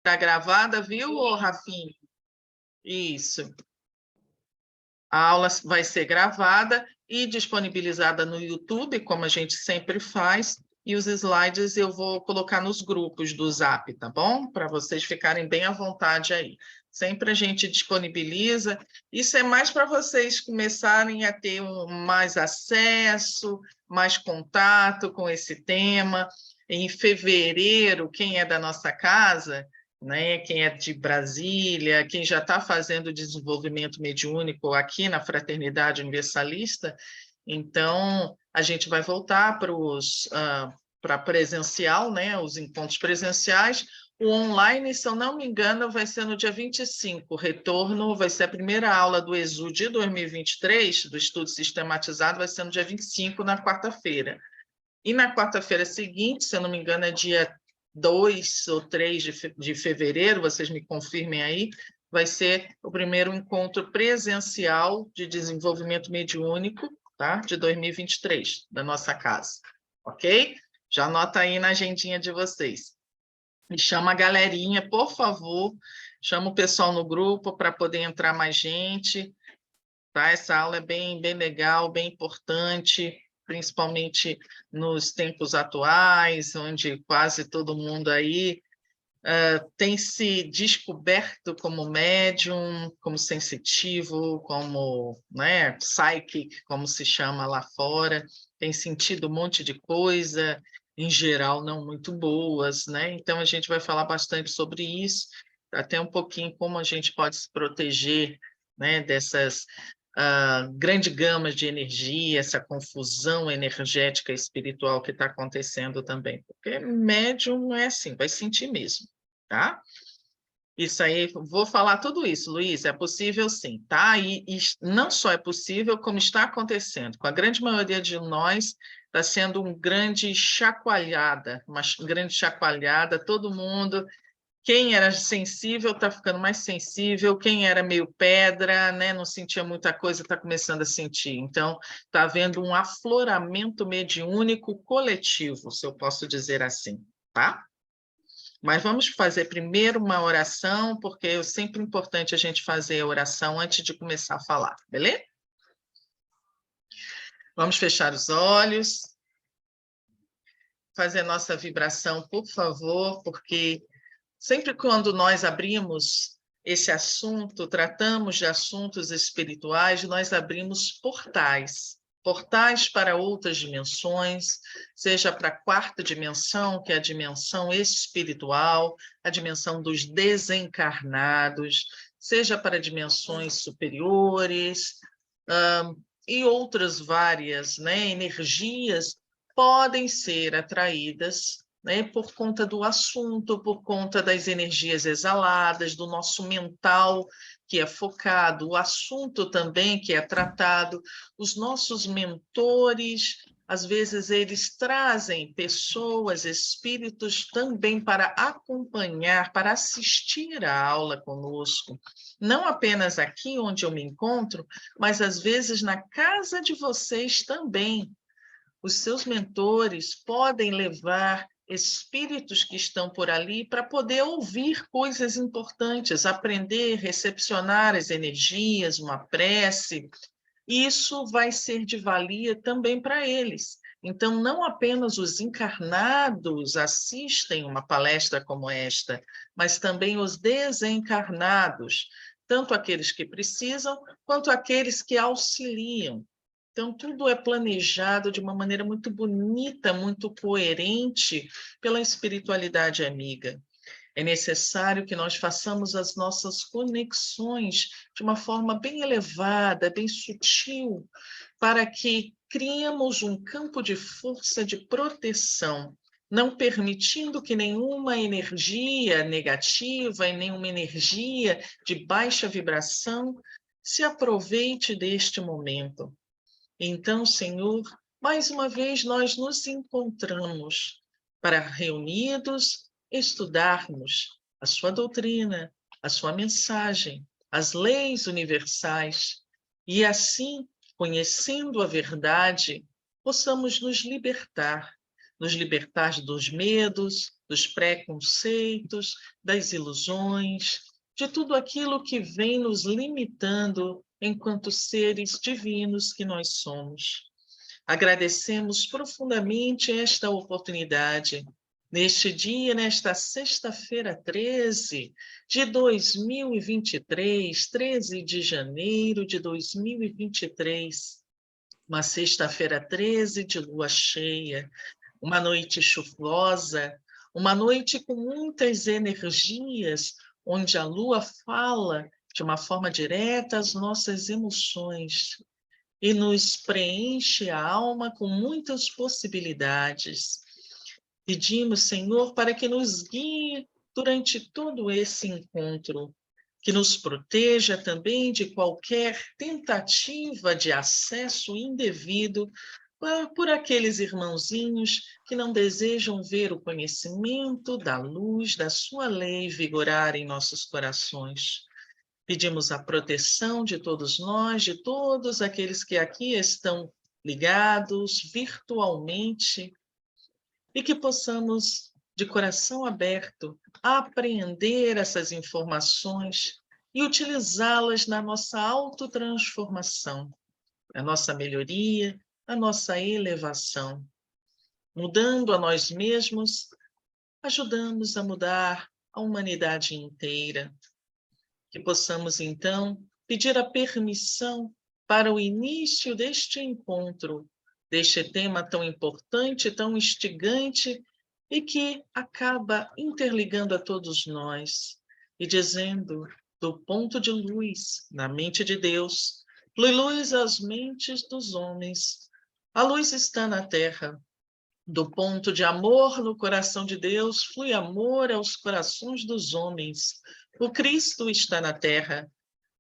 Está gravada, viu, ô, Rafinha? Isso. A aula vai ser gravada e disponibilizada no YouTube, como a gente sempre faz, e os slides eu vou colocar nos grupos do Zap, tá bom? Para vocês ficarem bem à vontade aí. Sempre a gente disponibiliza. Isso é mais para vocês começarem a ter mais acesso, mais contato com esse tema. Em fevereiro, quem é da nossa casa, né? Quem é de Brasília, quem já está fazendo desenvolvimento mediúnico aqui na Fraternidade Universalista, então a gente vai voltar para presencial, né? Os encontros presenciais. O online, se eu não me engano, vai ser no dia 25. O retorno vai ser a primeira aula do ESU de 2023, do estudo sistematizado, vai ser no dia 25, na quarta-feira. E na quarta-feira seguinte, se eu não me engano, é dia 2 ou 3 de fevereiro, vocês me confirmem aí, vai ser o primeiro encontro presencial de desenvolvimento mediúnico, tá? De 2023, da nossa casa, ok? Já anota aí na agendinha de vocês. E chama a galerinha, por favor, chama o pessoal no grupo para poder entrar mais gente, tá? Essa aula é bem legal, bem importante, principalmente nos tempos atuais, onde quase todo mundo aí tem se descoberto como médium, como sensitivo, como, né, psychic, como se chama lá fora, tem sentido um monte de coisa, em geral não muito boas, né? Então a gente vai falar bastante sobre isso, até um pouquinho como a gente pode se proteger, né, dessas grande gama de energia, essa confusão energética e espiritual que está acontecendo também, porque médium não é assim, vai sentir mesmo, tá? Isso aí, vou falar tudo isso, Luiz, é possível sim, tá? E não só é possível, como está acontecendo. Com a grande maioria de nós, está sendo uma grande chacoalhada, todo mundo. Quem era sensível está ficando mais sensível, quem era meio pedra, né, não sentia muita coisa, está começando a sentir. Então, está havendo um afloramento mediúnico coletivo, se eu posso dizer assim, tá? Mas vamos fazer primeiro uma oração, porque é sempre importante a gente fazer a oração antes de começar a falar, beleza? Vamos fechar os olhos, fazer a nossa vibração, por favor, porque sempre quando nós abrimos esse assunto, tratamos de assuntos espirituais, nós abrimos portais, portais para outras dimensões, seja para a quarta dimensão, que é a dimensão espiritual, a dimensão dos desencarnados, seja para dimensões superiores, e outras várias, né, energias podem ser atraídas, né, por conta do assunto, por conta das energias exaladas, do nosso mental que é focado, o assunto também que é tratado, os nossos mentores, às vezes eles trazem pessoas, espíritos também para acompanhar, para assistir a aula conosco, não apenas aqui onde eu me encontro, mas às vezes na casa de vocês também. Os seus mentores podem levar espíritos que estão por ali para poder ouvir coisas importantes, aprender, recepcionar as energias, uma prece. Isso vai ser de valia também para eles. Então, não apenas os encarnados assistem uma palestra como esta, mas também os desencarnados, tanto aqueles que precisam, quanto aqueles que auxiliam. Então, tudo é planejado de uma maneira muito bonita, muito coerente pela espiritualidade amiga. É necessário que nós façamos as nossas conexões de uma forma bem elevada, bem sutil, para que criemos um campo de força de proteção, não permitindo que nenhuma energia negativa e nenhuma energia de baixa vibração se aproveite deste momento. Então, Senhor, mais uma vez nós nos encontramos para reunidos estudarmos a sua doutrina, a sua mensagem, as leis universais e assim, conhecendo a verdade, possamos nos libertar nos libertar dos medos, dos preconceitos, das ilusões, de tudo aquilo que vem nos limitando enquanto seres divinos que nós somos. Agradecemos profundamente esta oportunidade, neste dia, nesta sexta-feira 13 de 2023, 13 de janeiro de 2023, uma sexta-feira 13 de lua cheia, uma noite chuvosa, uma noite com muitas energias, onde a lua fala de uma forma direta às nossas emoções e nos preenche a alma com muitas possibilidades. Pedimos, Senhor, para que nos guie durante todo esse encontro, que nos proteja também de qualquer tentativa de acesso indevido por aqueles irmãozinhos que não desejam ver o conhecimento da luz da sua lei vigorar em nossos corações. Pedimos a proteção de todos nós, de todos aqueles que aqui estão ligados virtualmente, e que possamos, de coração aberto, apreender essas informações e utilizá-las na nossa autotransformação, a nossa melhoria, a nossa elevação. Mudando a nós mesmos, ajudamos a mudar a humanidade inteira. Que possamos, então, pedir a permissão para o início deste encontro, deste tema tão importante, tão instigante, e que acaba interligando a todos nós, e dizendo, do ponto de luz na mente de Deus, flui luz às mentes dos homens. A luz está na terra. Do ponto de amor no coração de Deus, flui amor aos corações dos homens. O Cristo está na terra,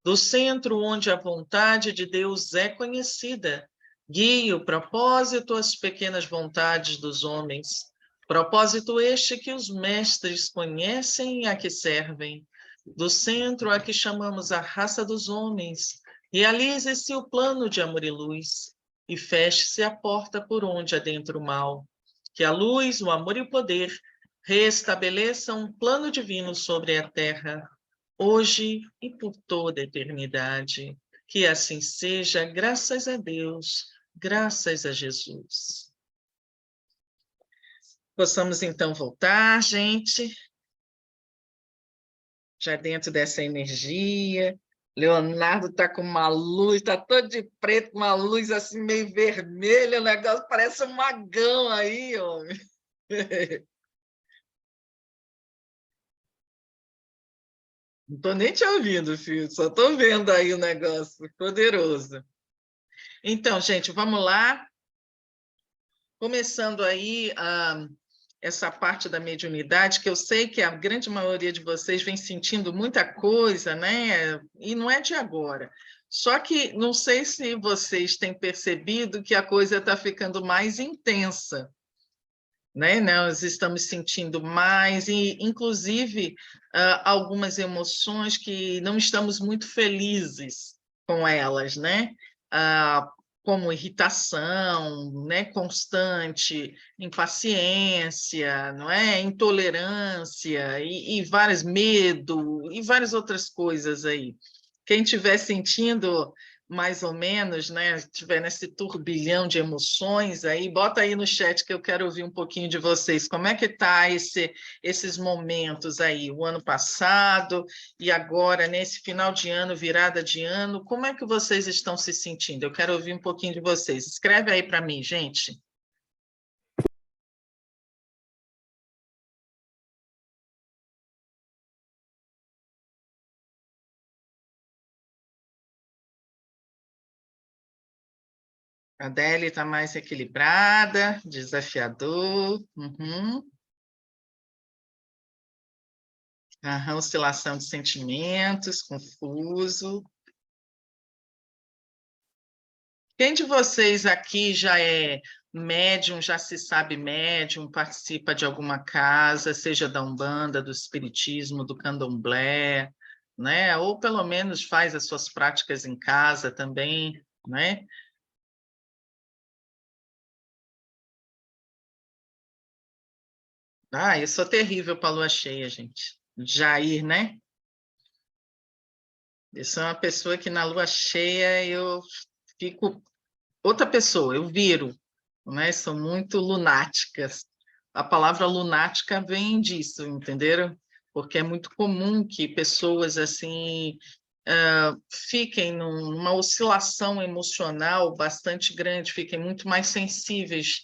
do centro onde a vontade de Deus é conhecida. Guia o propósito às pequenas vontades dos homens. Propósito este que os mestres conhecem e a que servem. Do centro a que chamamos a raça dos homens. Realize-se o plano de amor e luz, e feche-se a porta por onde adentra o mal. Que a luz, o amor e o poder restabeleçam um plano divino sobre a terra, hoje e por toda a eternidade. Que assim seja, graças a Deus, graças a Jesus. Possamos então voltar, gente, já dentro dessa energia. Leonardo está com uma luz, está todo de preto, com uma luz assim meio vermelha, o negócio parece um magão aí, homem. Não estou nem te ouvindo, filho, só estou vendo aí o negócio poderoso. Então, gente, vamos lá. Começando aí essa parte da mediunidade, que eu sei que a grande maioria de vocês vem sentindo muita coisa, né? E não é de agora. Só que não sei se vocês têm percebido que a coisa está ficando mais intensa, né? Nós estamos sentindo mais, e inclusive algumas emoções que não estamos muito felizes com elas, né? Como irritação, né, constante, impaciência, não é? Intolerância e vários medo e várias outras coisas aí. Quem estiver sentindo mais ou menos, né, estiver nesse turbilhão de emoções aí, bota aí no chat que eu quero ouvir um pouquinho de vocês. Como é que tá esses momentos aí, o ano passado e agora, nesse final de ano, virada de ano, como é que vocês estão se sentindo? Eu quero ouvir um pouquinho de vocês. Escreve aí para mim, gente. A Adélia está mais equilibrada, desafiador. Uhum. Aham, oscilação de sentimentos, confuso. Quem de vocês aqui já é médium, já se sabe médium, participa de alguma casa, seja da Umbanda, do Espiritismo, do Candomblé, né? Ou pelo menos faz as suas práticas em casa também, né? Ah, eu sou terrível para a lua cheia, gente. Jair, né? Eu sou uma pessoa que na lua cheia eu fico outra pessoa, eu viro, né? São muito lunáticas. A palavra lunática vem disso, entenderam? Porque é muito comum que pessoas assim fiquem numa oscilação emocional bastante grande, fiquem muito mais sensíveis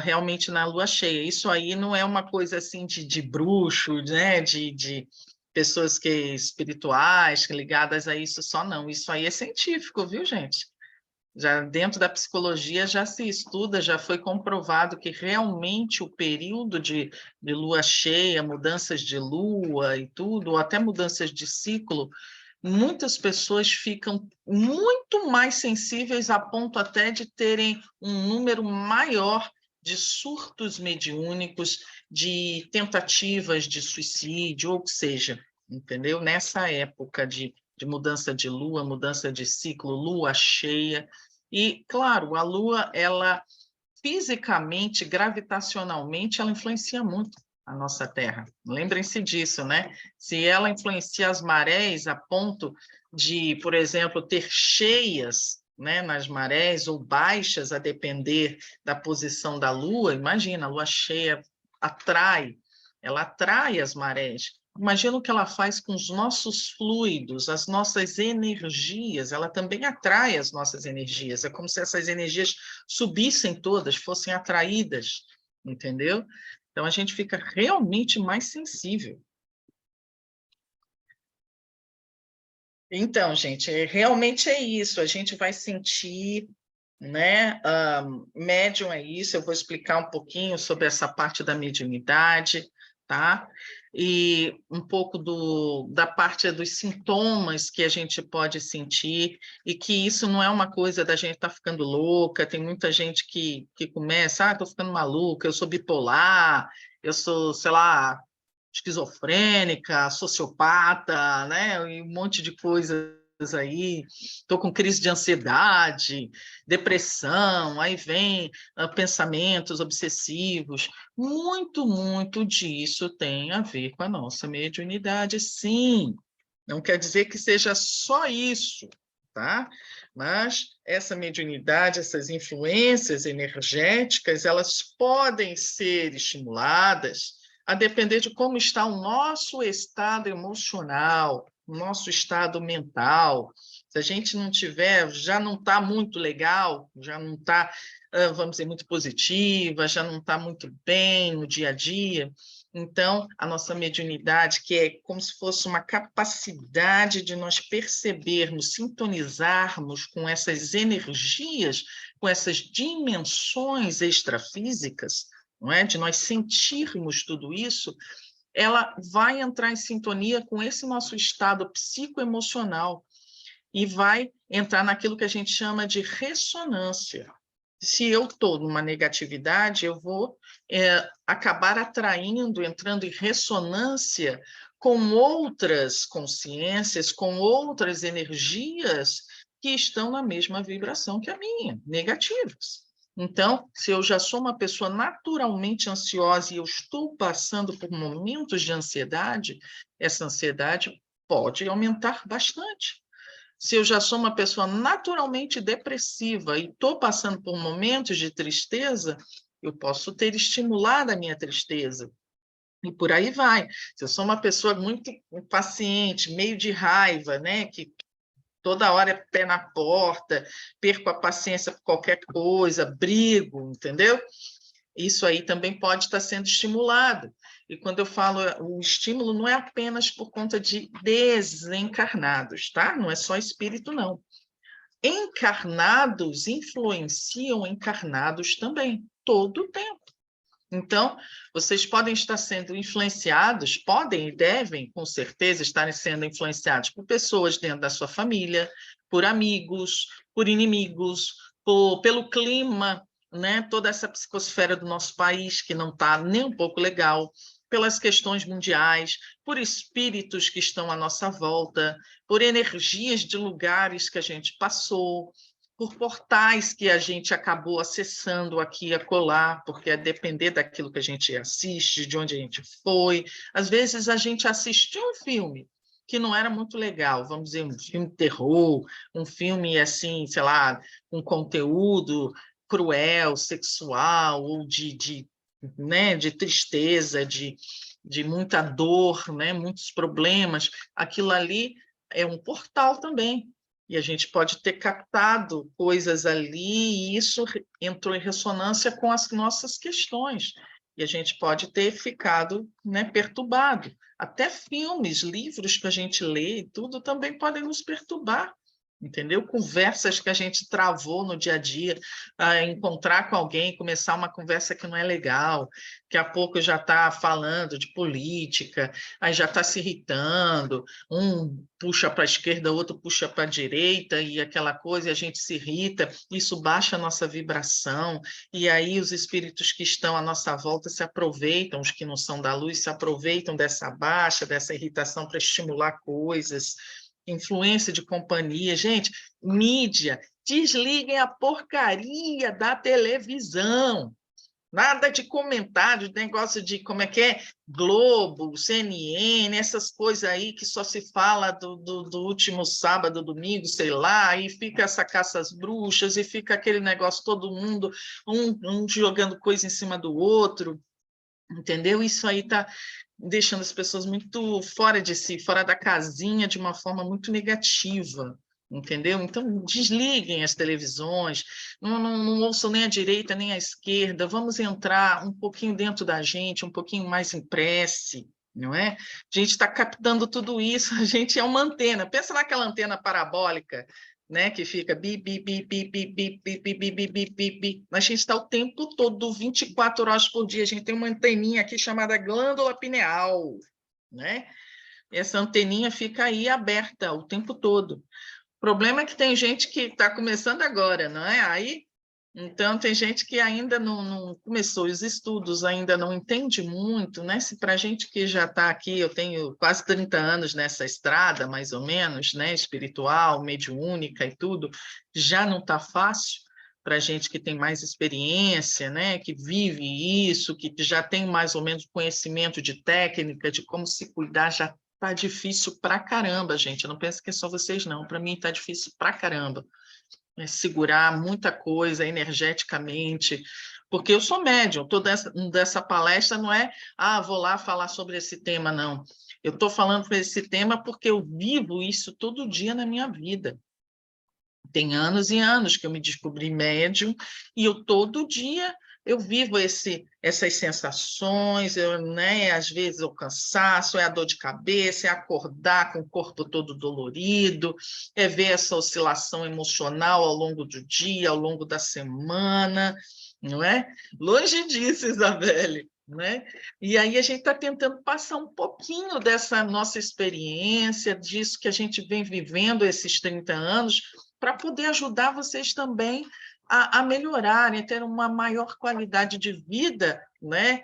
realmente na lua cheia. Isso aí não é uma coisa assim de bruxo, né? De pessoas que espirituais que ligadas a isso só não. Isso aí é científico, viu, gente? Já dentro da psicologia já se estuda, já foi comprovado que realmente o período de lua cheia, mudanças de lua e tudo, ou até mudanças de ciclo, muitas pessoas ficam muito mais sensíveis a ponto até de terem um número maior de surtos mediúnicos, de tentativas de suicídio, ou seja, entendeu? Nessa época de mudança de lua, mudança de ciclo, lua cheia. E, claro, a lua, ela fisicamente, gravitacionalmente, ela influencia muito a nossa Terra. Lembrem-se disso, né? Se ela influencia as marés a ponto de, por exemplo, ter cheias, né, nas marés ou baixas, a depender da posição da Lua, imagina, a Lua cheia atrai, ela atrai as marés. Imagina o que ela faz com os nossos fluidos, as nossas energias, ela também atrai as nossas energias. É como se essas energias subissem todas, fossem atraídas, entendeu? Então a gente fica realmente mais sensível. Então, gente, realmente é isso. A gente vai sentir, né? Médium é isso. Eu vou explicar um pouquinho sobre essa parte da mediunidade, tá? E um pouco da parte dos sintomas que a gente pode sentir, e que isso não é uma coisa da gente estar ficando louca. Tem muita gente que começa, estou ficando maluca, eu sou bipolar, eu sou, sei lá, esquizofrênica, sociopata, né? E um monte de coisas aí. Estou com crise de ansiedade, depressão, aí vem pensamentos obsessivos. Muito disso tem a ver com a nossa mediunidade, sim. Não quer dizer que seja só isso, tá? Mas essa mediunidade, essas influências energéticas, elas podem ser estimuladas a depender de como está o nosso estado emocional, o nosso estado mental. Se a gente não tiver, já não está muito legal, já não está, vamos dizer, muito positiva, já não está muito bem no dia a dia, então, a nossa mediunidade, que é como se fosse uma capacidade de nós percebermos, sintonizarmos com essas energias, com essas dimensões extrafísicas, não é? De nós sentirmos tudo isso, ela vai entrar em sintonia com esse nosso estado psicoemocional e vai entrar naquilo que a gente chama de ressonância. Se eu estou numa negatividade, eu vou acabar atraindo, entrando em ressonância com outras consciências, com outras energias que estão na mesma vibração que a minha, negativas. Então, se eu já sou uma pessoa naturalmente ansiosa e eu estou passando por momentos de ansiedade, essa ansiedade pode aumentar bastante. Se eu já sou uma pessoa naturalmente depressiva e estou passando por momentos de tristeza, eu posso ter estimulado a minha tristeza. E por aí vai. Se eu sou uma pessoa muito impaciente, meio de raiva, né, que toda hora é pé na porta, perco a paciência por qualquer coisa, brigo, entendeu? Isso aí também pode estar sendo estimulado. E quando eu falo o estímulo, não é apenas por conta de desencarnados, tá? Não é só espírito, não. Encarnados influenciam encarnados também, todo o tempo. Então, vocês podem estar sendo influenciados, podem e devem, com certeza, estarem sendo influenciados por pessoas dentro da sua família, por amigos, por inimigos, pelo clima, né? Toda essa psicosfera do nosso país, que não está nem um pouco legal, pelas questões mundiais, por espíritos que estão à nossa volta, por energias de lugares que a gente passou, por portais que a gente acabou acessando aqui e acolá, porque a depender daquilo que a gente assiste, de onde a gente foi. Às vezes a gente assistiu um filme que não era muito legal, vamos dizer, um filme de terror, um filme assim, sei lá, um conteúdo cruel, sexual, ou né, de tristeza, de muita dor, né, muitos problemas. Aquilo ali é um portal também, e a gente pode ter captado coisas ali, e isso entrou em ressonância com as nossas questões, e a gente pode ter ficado, né, perturbado. Até filmes, livros que a gente lê, tudo também podem nos perturbar, entendeu? Conversas que a gente travou no dia a dia, encontrar com alguém, começar uma conversa que não é legal, daqui a pouco já está falando de política, aí já está se irritando, um puxa para a esquerda, outro puxa para a direita, e aquela coisa, e a gente se irrita, isso baixa a nossa vibração, e aí os espíritos que estão à nossa volta se aproveitam, os que não são da luz se aproveitam dessa baixa, dessa irritação para estimular coisas, influência de companhia. Gente, mídia, desliguem a porcaria da televisão. Nada de comentário, negócio de como é que é, Globo, CNN, essas coisas aí que só se fala do último sábado, domingo, sei lá, e fica essa caça às bruxas, e fica aquele negócio, todo mundo, um jogando coisa em cima do outro, entendeu? Isso aí está deixando as pessoas muito fora de si, fora da casinha, de uma forma muito negativa, entendeu? Então, desliguem as televisões, não ouçam nem a direita nem a esquerda, vamos entrar um pouquinho dentro da gente, um pouquinho mais em prece, não é? A gente está captando tudo isso, a gente é uma antena, pensa naquela antena parabólica, né, que fica bi, bi, bi, bi, bi, bi, bi, bi, bi, bi, bi, bi, bi. A gente está o tempo todo, 24 horas por dia. A gente tem uma anteninha aqui chamada glândula pineal, né? Essa anteninha fica aí aberta o tempo todo. O problema é que tem gente que está começando agora, não é? Aí, então, tem gente que ainda não começou os estudos, ainda não entende muito, né? Se para a gente que já está aqui, eu tenho quase 30 anos nessa estrada, mais ou menos, né? Espiritual, mediúnica e tudo, já não está fácil para a gente que tem mais experiência, né? Que vive isso, que já tem mais ou menos conhecimento de técnica, de como se cuidar, já está difícil para caramba, gente. Eu não penso que é só vocês, não. Para mim está difícil para caramba. Segurar muita coisa energeticamente, porque eu sou médium, toda dessa palestra não é, vou lá falar sobre esse tema, não. Eu estou falando sobre esse tema porque eu vivo isso todo dia na minha vida. Tem anos e anos que eu me descobri médium, e eu todo dia eu vivo essas sensações, né? Às vezes o cansaço, é a dor de cabeça, é acordar com o corpo todo dolorido, é ver essa oscilação emocional ao longo do dia, ao longo da semana, não é? Longe disso, Isabelle, né? E aí a gente está tentando passar um pouquinho dessa nossa experiência, disso que a gente vem vivendo esses 30 anos, para poder ajudar vocês também a melhorarem, a ter uma maior qualidade de vida, né?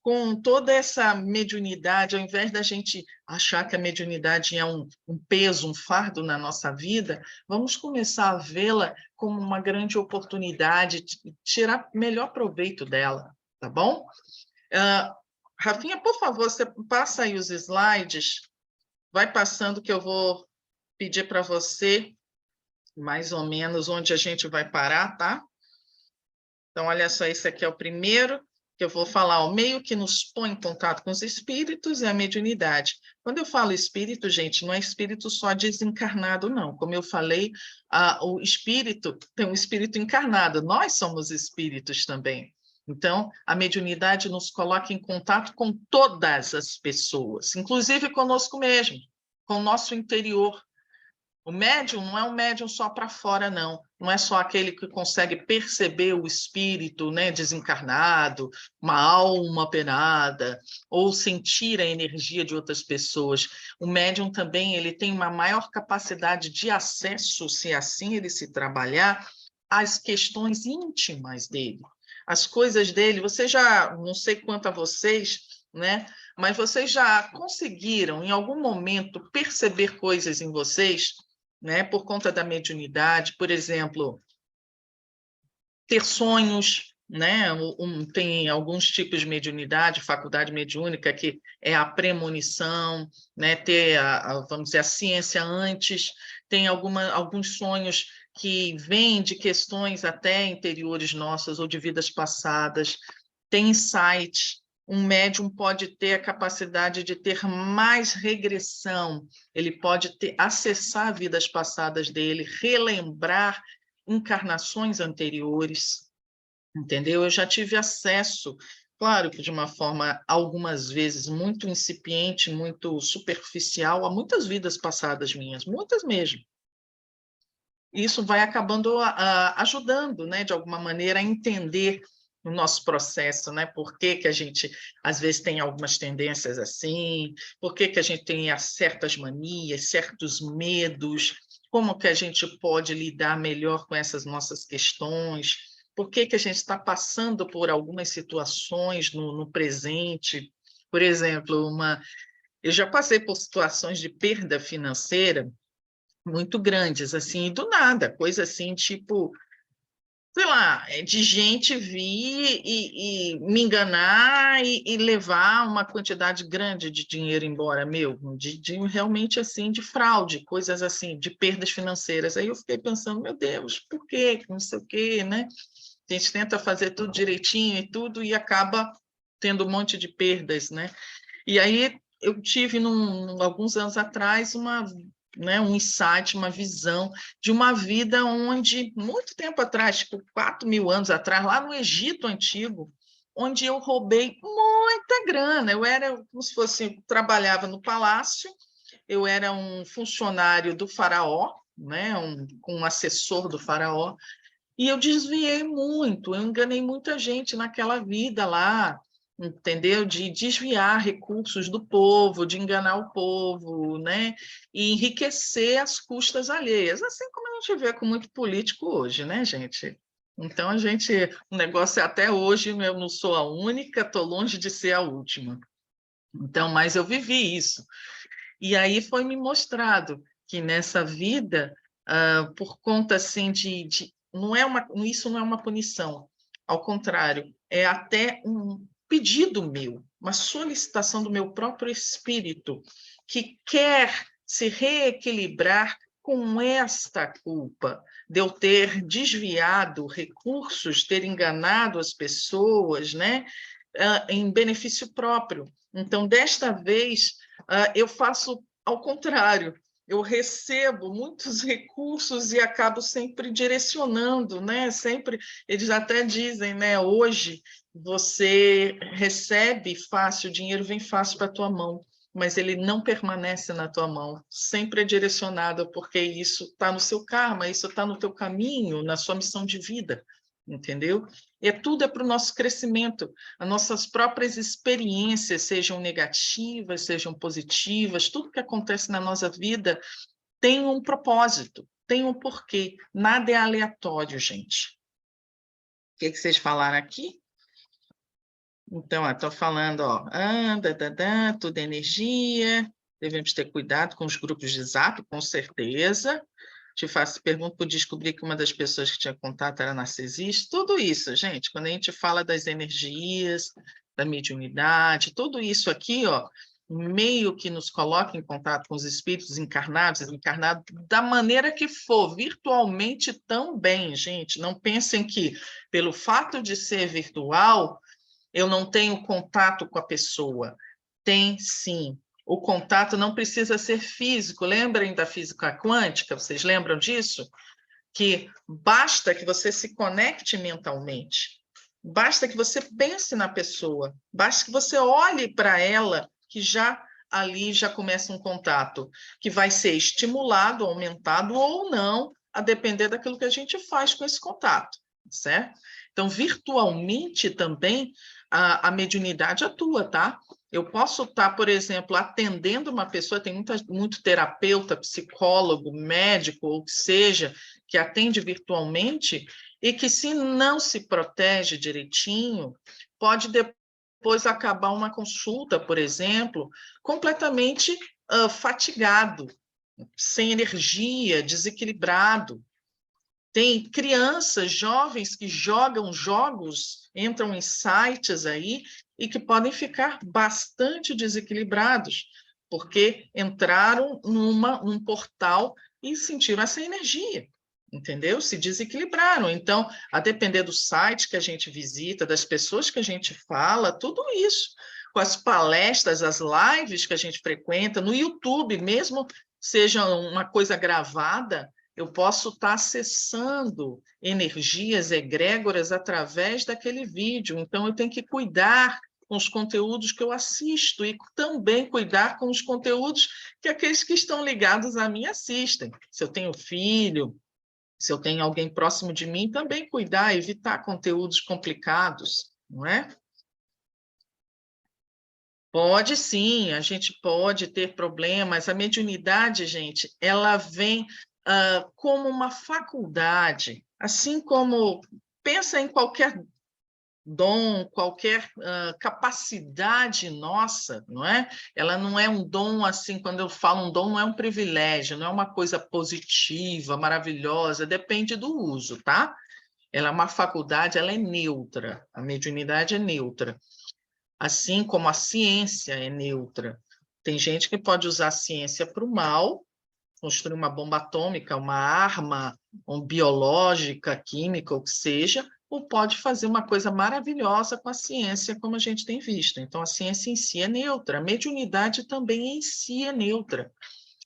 Com toda essa mediunidade, ao invés da gente achar que a mediunidade é um peso, um fardo na nossa vida, vamos começar a vê-la como uma grande oportunidade de tirar melhor proveito dela, tá bom? Rafinha, por favor, você passa aí os slides, vai passando que eu vou pedir para você mais ou menos onde a gente vai parar, tá? Então, olha só, esse aqui é o primeiro, que eu vou falar, o meio que nos põe em contato com os espíritos é a mediunidade. Quando eu falo espírito, gente, não é espírito só desencarnado, não. Como eu falei, o espírito tem um espírito encarnado, nós somos espíritos também. Então, a mediunidade nos coloca em contato com todas as pessoas, inclusive conosco mesmo, com o nosso interior. O médium não é um médium só para fora, não. Não é só aquele que consegue perceber o espírito, né, desencarnado, uma alma penada, ou sentir a energia de outras pessoas. O médium também ele tem uma maior capacidade de acesso, se assim ele se trabalhar, às questões íntimas dele. As coisas dele, você já, não sei quanto a vocês, né, mas vocês já conseguiram, em algum momento, perceber coisas em vocês, né, por conta da mediunidade, por exemplo, ter sonhos, né? Tem alguns tipos de mediunidade, faculdade mediúnica, que é a premonição, né? Ter, vamos dizer, a ciência antes, tem alguns sonhos que vêm de questões até interiores nossas ou de vidas passadas, tem insight. Um médium pode ter a capacidade de ter mais regressão, ele pode acessar vidas passadas dele, relembrar encarnações anteriores, entendeu? Eu já tive acesso, claro que de uma forma, algumas vezes, muito incipiente, muito superficial, a muitas vidas passadas minhas, muitas mesmo. Isso vai acabando ajudando, né, de alguma maneira, a entender o nosso processo, né? Por que que a gente, às vezes, tem algumas tendências assim, por que que a gente tem certas manias, certos medos, como que a gente pode lidar melhor com essas nossas questões, por que que a gente está passando por algumas situações no presente. Por exemplo, eu já passei por situações de perda financeira muito grandes, assim, do nada, coisa assim, tipo, sei lá, de gente vir e me enganar e levar uma quantidade grande de dinheiro embora, de realmente, assim, de fraude, coisas assim, de perdas financeiras. Aí eu fiquei pensando, meu Deus, por quê? Não sei o quê, né? A gente tenta fazer tudo direitinho e tudo e acaba tendo um monte de perdas, né? E aí eu tive, alguns anos atrás, um insight, uma visão de uma vida onde, muito tempo atrás, tipo 4.000 anos atrás, lá no Egito Antigo, onde eu roubei muita grana. Eu era como se fosse, trabalhava no palácio, eu era um funcionário do faraó, né, um assessor do faraó, e eu desviei muito, eu enganei muita gente naquela vida lá, entendeu? De desviar recursos do povo, de enganar o povo, né? E enriquecer às custas alheias, assim como a gente vê com muito político hoje, né, gente? Então, o negócio é até hoje, eu não sou a única, estou longe de ser a última. Então, mas eu vivi isso. E aí foi me mostrado que nessa vida, por conta assim não é isso não é uma punição, ao contrário, é até um pedido meu, uma solicitação do meu próprio espírito que quer se reequilibrar com esta culpa de eu ter desviado recursos, ter enganado as pessoas, né, em benefício próprio. Então, desta vez, eu faço ao contrário, eu recebo muitos recursos e acabo sempre direcionando, né? Sempre, eles até dizem, né? Hoje você recebe fácil, o dinheiro vem fácil para a tua mão, mas ele não permanece na tua mão, sempre é direcionado, porque isso está no seu karma, isso está no teu caminho, na sua missão de vida, entendeu? Tudo é para o nosso crescimento, as nossas próprias experiências, sejam negativas, sejam positivas, tudo que acontece na nossa vida tem um propósito, tem um porquê. Nada é aleatório, gente. O que vocês falaram aqui? Então, estou falando, tudo é energia, devemos ter cuidado com os grupos de zap, com certeza. Te faço pergunta por descobrir que uma das pessoas que tinha contato era narcisista. Tudo isso, gente, quando a gente fala das energias, da mediunidade, tudo isso aqui, meio que nos coloca em contato com os espíritos encarnados, desencarnados, da maneira que for, virtualmente também, gente. Não pensem que, pelo fato de ser virtual, eu não tenho contato com a pessoa. Tem sim. O contato não precisa ser físico. Lembrem da física quântica? Vocês lembram disso? Que basta que você se conecte mentalmente. Basta que você pense na pessoa. Basta que você olhe para ela, que já ali já começa um contato, que vai ser estimulado, aumentado ou não, a depender daquilo que a gente faz com esse contato, certo? Então, virtualmente também, a mediunidade atua, tá? Eu posso estar, por exemplo, atendendo uma pessoa, tem muito terapeuta, psicólogo, médico, ou que seja, que atende virtualmente, e que, se não se protege direitinho, pode depois acabar uma consulta, por exemplo, completamente fatigado, sem energia, desequilibrado. Tem crianças, jovens que jogam jogos, entram em sites aí e que podem ficar bastante desequilibrados, porque entraram num portal e sentiram essa energia, entendeu? Se desequilibraram. Então, a depender do site que a gente visita, das pessoas que a gente fala, tudo isso, com as palestras, as lives que a gente frequenta, no YouTube, mesmo seja uma coisa gravada, eu posso estar acessando energias egrégoras através daquele vídeo. Então, eu tenho que cuidar com os conteúdos que eu assisto e também cuidar com os conteúdos que aqueles que estão ligados a mim assistem. Se eu tenho filho, se eu tenho alguém próximo de mim, também cuidar, evitar conteúdos complicados, não é? Pode sim, a gente pode ter problemas. A mediunidade, gente, ela vem como uma faculdade, assim como pensa em qualquer dom, qualquer capacidade nossa, não é? Ela não é um dom assim, quando eu falo um dom, não é um privilégio, não é uma coisa positiva, maravilhosa, depende do uso, tá? Ela é uma faculdade, ela é neutra, a mediunidade é neutra. Assim como a ciência é neutra. Tem gente que pode usar a ciência para o mal, construir uma bomba atômica, uma arma biológica, química, ou que seja, ou pode fazer uma coisa maravilhosa com a ciência, como a gente tem visto. Então, a ciência em si é neutra, a mediunidade também em si é neutra.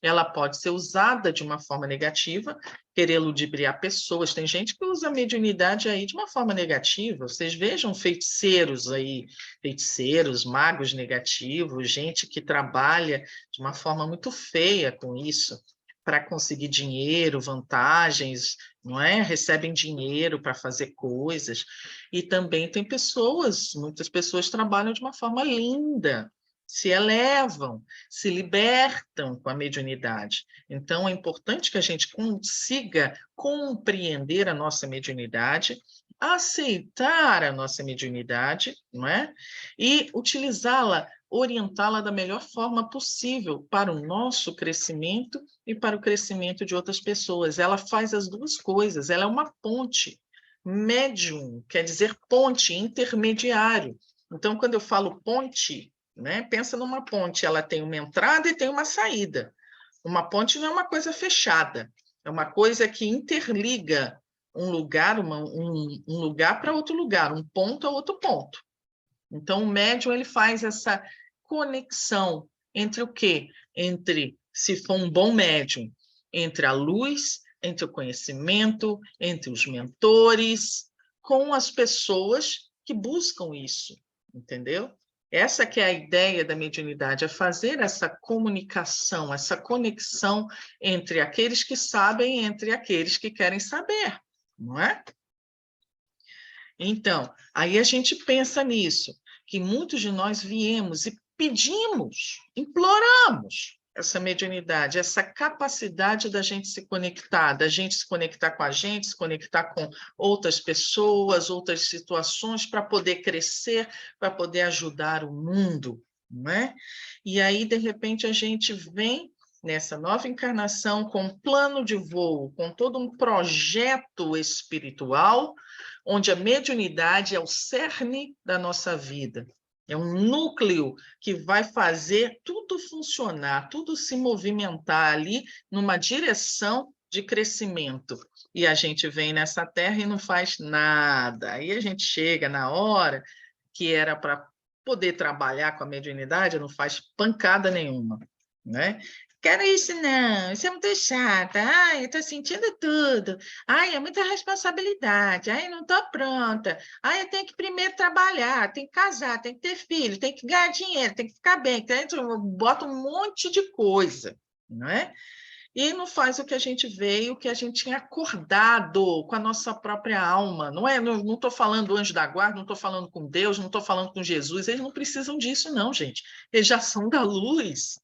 Ela pode ser usada de uma forma negativa, querer ludibriar pessoas. Tem gente que usa a mediunidade aí de uma forma negativa. Vocês vejam feiticeiros aí, feiticeiros, magos negativos, gente que trabalha de uma forma muito feia com isso, para conseguir dinheiro, vantagens, não é? Recebem dinheiro para fazer coisas. E também tem pessoas, muitas pessoas trabalham de uma forma linda, se elevam, se libertam com a mediunidade. Então, é importante que a gente consiga compreender a nossa mediunidade, aceitar a nossa mediunidade, não é? E utilizá-la, orientá-la da melhor forma possível para o nosso crescimento e para o crescimento de outras pessoas. Ela faz as duas coisas, ela é uma ponte. Médium quer dizer ponte, intermediário. Então, quando eu falo ponte, né? Pensa numa ponte, ela tem uma entrada e tem uma saída. Uma ponte não é uma coisa fechada, é uma coisa que interliga um lugar, um lugar para outro lugar, um ponto a outro ponto. Então, o médium ele faz essa conexão entre o quê? Entre, se for um bom médium, entre a luz, entre o conhecimento, entre os mentores, com as pessoas que buscam isso, entendeu? Essa que é a ideia da mediunidade, é fazer essa comunicação, essa conexão entre aqueles que sabem e entre aqueles que querem saber, não é? Então, aí a gente pensa nisso, que muitos de nós viemos e pedimos, imploramos essa mediunidade, essa capacidade da gente se conectar, da gente se conectar com a gente, se conectar com outras pessoas, outras situações, para poder crescer, para poder ajudar o mundo, não é? E aí, de repente, a gente vem nessa nova encarnação com um plano de voo, com todo um projeto espiritual, onde a mediunidade é o cerne da nossa vida. É um núcleo que vai fazer tudo funcionar, tudo se movimentar ali numa direção de crescimento. E a gente vem nessa terra e não faz nada. Aí a gente chega na hora que era para poder trabalhar com a mediunidade, não faz pancada nenhuma, né? Quero isso não, isso é muito chata. Ai, eu estou sentindo tudo. Ai, é muita responsabilidade. Ai, não estou pronta. Ai, eu tenho que primeiro trabalhar, tenho que casar, tenho que ter filho, tenho que ganhar dinheiro, tenho que ficar bem. Bota um monte de coisa, não é? E não faz o que a gente veio, o que a gente tinha acordado com a nossa própria alma, não é? Não estou falando anjo da guarda, não estou falando com Deus, não estou falando com Jesus, eles não precisam disso, não, gente. Eles já são da luz.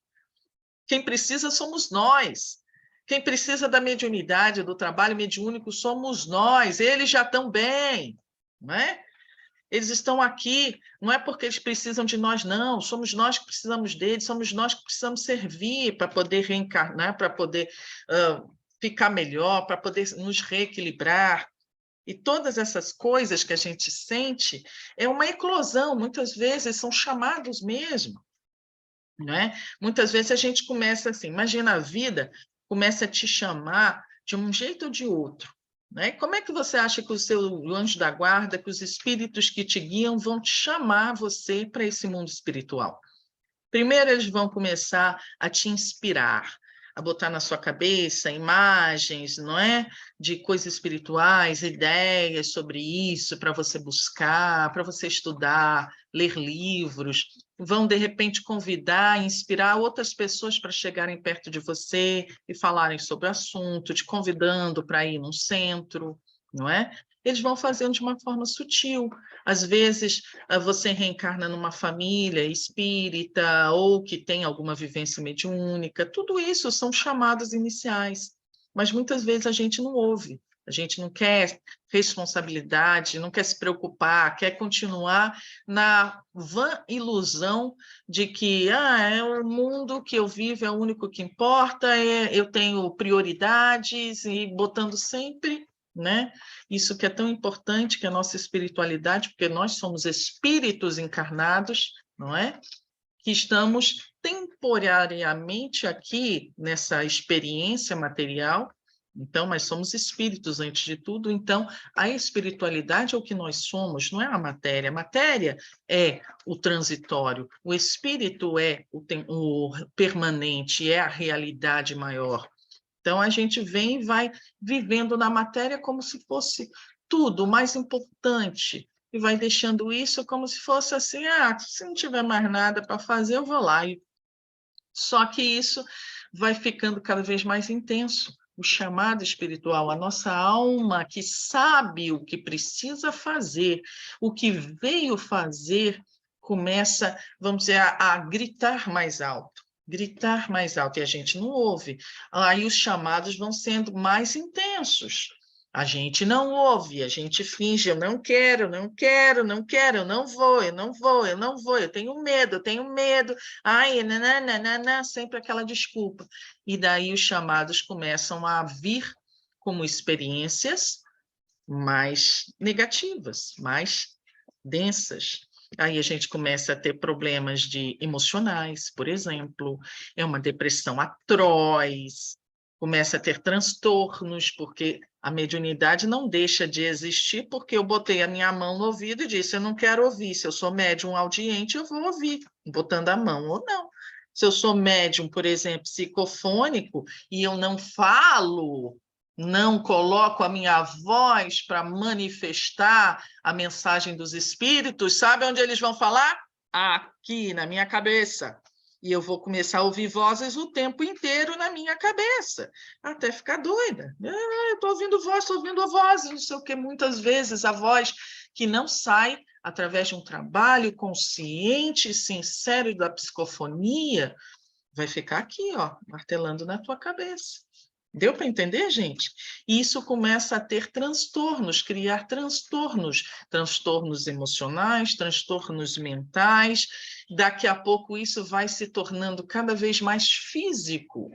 Quem precisa somos nós. Quem precisa da mediunidade, do trabalho mediúnico, somos nós. Eles já estão bem, não é? Eles estão aqui, não é porque eles precisam de nós, não. Somos nós que precisamos deles, somos nós que precisamos servir para poder reencarnar, para poder ficar melhor, para poder nos reequilibrar. E todas essas coisas que a gente sente é uma eclosão, muitas vezes são chamados mesmo, não é? Muitas vezes a gente começa assim, imagina a vida, começa a te chamar de um jeito ou de outro, né? Como é que você acha que o seu anjo da guarda, que os espíritos que te guiam vão te chamar você para esse mundo espiritual? Primeiro, eles vão começar a te inspirar, a botar na sua cabeça imagens, não é? De coisas espirituais, ideias sobre isso, para você buscar, para você estudar, ler livros. Vão, de repente, convidar, inspirar outras pessoas para chegarem perto de você e falarem sobre o assunto, te convidando para ir num centro, não é? Eles vão fazendo de uma forma sutil. Às vezes, você reencarna numa família espírita ou que tem alguma vivência mediúnica. Tudo isso são chamados iniciais, mas muitas vezes a gente não ouve. A gente não quer responsabilidade, não quer se preocupar, quer continuar na vã ilusão de que é o mundo que eu vivo, é o único que importa, eu tenho prioridades, e botando sempre, né? Isso que é tão importante, que é a nossa espiritualidade, porque nós somos espíritos encarnados, não é? Que estamos temporariamente aqui nessa experiência material, então, mas somos espíritos antes de tudo, então a espiritualidade é o que nós somos, não é a matéria é o transitório, o espírito é o permanente, é a realidade maior. Então, a gente vem e vai vivendo na matéria como se fosse tudo o mais importante, e vai deixando isso como se fosse assim, se não tiver mais nada para fazer, eu vou lá. Só que isso vai ficando cada vez mais intenso. O chamado espiritual, a nossa alma que sabe o que precisa fazer, o que veio fazer, começa, vamos dizer, a gritar mais alto. Gritar mais alto, e a gente não ouve. Aí os chamados vão sendo mais intensos. A gente não ouve, a gente finge, eu não quero, não quero, não quero, eu não vou, eu não vou, eu não vou, eu tenho medo, ai, nananana, sempre aquela desculpa. E daí os chamados começam a vir como experiências mais negativas, mais densas. Aí a gente começa a ter problemas emocionais, por exemplo, é uma depressão atroz, começa a ter transtornos, porque a mediunidade não deixa de existir, porque eu botei a minha mão no ouvido e disse, eu não quero ouvir, se eu sou médium audiente, eu vou ouvir, botando a mão ou não. Se eu sou médium, por exemplo, psicofônico, e eu não falo, não coloco a minha voz para manifestar a mensagem dos espíritos, sabe onde eles vão falar? Aqui, na minha cabeça. E eu vou começar a ouvir vozes o tempo inteiro na minha cabeça, até ficar doida. Eu estou ouvindo voz, estou ouvindo a voz, não sei o que, muitas vezes a voz que não sai através de um trabalho consciente e sincero da psicofonia, vai ficar aqui, ó, martelando na tua cabeça. Deu para entender, gente? E isso começa a ter transtornos, criar transtornos emocionais, transtornos mentais. Daqui a pouco isso vai se tornando cada vez mais físico.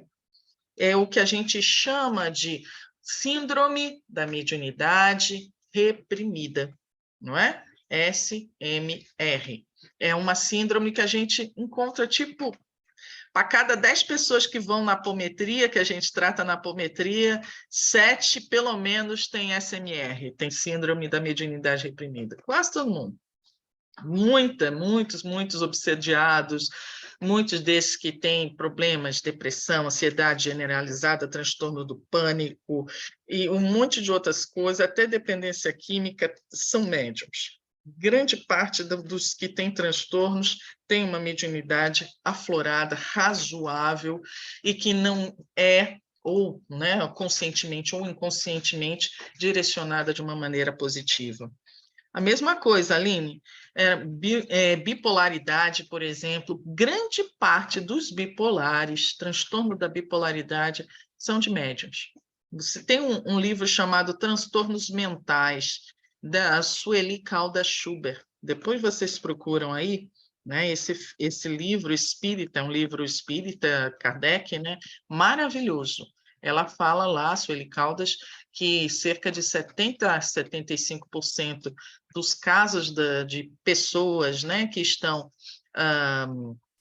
É o que a gente chama de síndrome da mediunidade reprimida, não é? SMR. É uma síndrome que a gente encontra, tipo, a cada 10 pessoas que vão na apometria, que a gente trata na apometria, 7 pelo menos tem SMR, tem síndrome da mediunidade reprimida. Quase todo mundo. Muitos obsediados, muitos desses que têm problemas, depressão, ansiedade generalizada, transtorno do pânico e um monte de outras coisas, até dependência química, são médiums. Grande parte dos que têm transtornos tem uma mediunidade aflorada, razoável, e que não é, ou né, conscientemente ou inconscientemente, direcionada de uma maneira positiva. A mesma coisa, Aline, bipolaridade, por exemplo, grande parte dos bipolares, transtorno da bipolaridade, são de médiuns. Você tem um livro chamado Transtornos Mentais, da Sueli Caldas Schubert. Depois vocês procuram aí, né? Esse livro espírita, um livro espírita, Kardec, né? Maravilhoso. ela fala lá, Sueli Caldas, que cerca de 70% a 75% dos casos de pessoas, né, que estão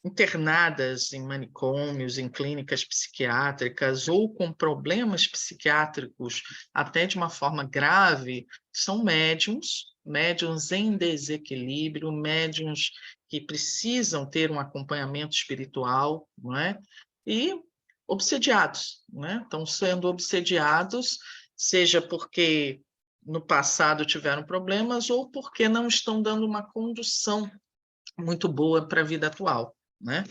internadas em manicômios, em clínicas psiquiátricas ou com problemas psiquiátricos, até de uma forma grave, são médiums em desequilíbrio, médiums que precisam ter um acompanhamento espiritual, não é? E obsediados, né? Estão sendo obsediados, seja porque no passado tiveram problemas ou porque não estão dando uma condução muito boa para a vida atual, né?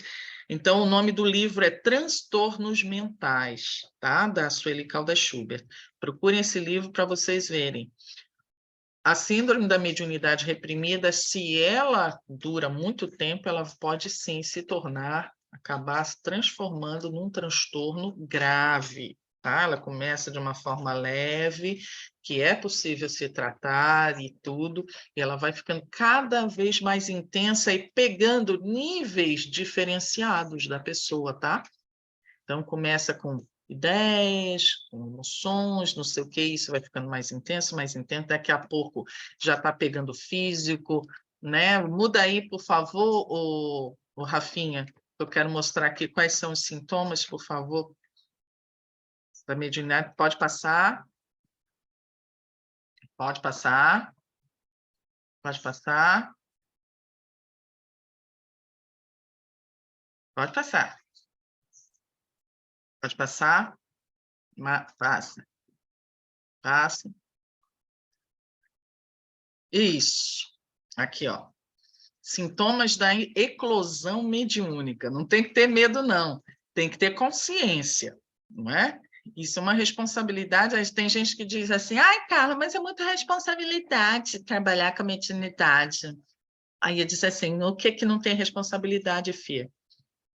Então, o nome do livro é Transtornos Mentais, tá? Da Sueli Caldas Schubert. Procurem esse livro para vocês verem. A síndrome da mediunidade reprimida, se ela dura muito tempo, ela pode sim se tornar, acabar se transformando num transtorno grave, tá? Ela começa de uma forma leve, que é possível se tratar e tudo, e ela vai ficando cada vez mais intensa e pegando níveis diferenciados da pessoa, tá? Então, começa com ideias, com emoções, não sei o que, isso vai ficando mais intenso, daqui a pouco já está pegando físico, né? Muda aí, por favor, o Rafinha, eu quero mostrar aqui quais são os sintomas, por favor, da mediunidade. Pode passar, pode passar, pode passar, pode passar, pode passar, passa, passa. Isso, aqui, ó. Sintomas da eclosão mediúnica. Não tem que ter medo, não. Tem que ter consciência, não é? Isso é uma responsabilidade. Tem gente que diz assim, ai, Carla, mas é muita responsabilidade trabalhar com a mediunidade. Aí eu disse assim, o que não tem responsabilidade, filha?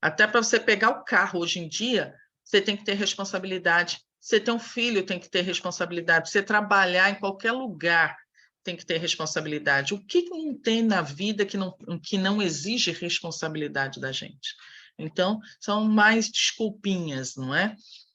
Até para você pegar o carro hoje em dia, você tem que ter responsabilidade. Você ter um filho tem que ter responsabilidade. Você trabalhar em qualquer lugar tem que ter responsabilidade. O que não tem na vida que não exige responsabilidade da gente? Então, são mais desculpinhas, não é?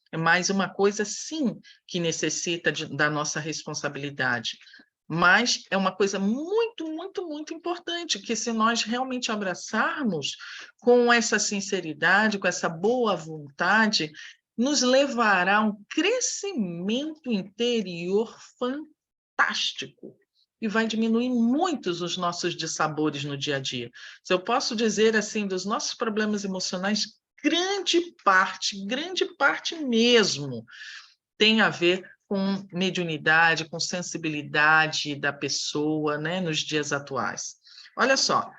É mais uma coisa, sim, que necessita da nossa responsabilidade. Mas é uma coisa muito, muito, muito importante, que se nós realmente abraçarmos com essa sinceridade, com essa boa vontade, nos levará a um crescimento interior fantástico e vai diminuir muitos os nossos dissabores no dia a dia. Se eu posso dizer assim, dos nossos problemas emocionais, grande parte mesmo, tem a ver com mediunidade, com sensibilidade da pessoa, né, nos dias atuais. Olha só,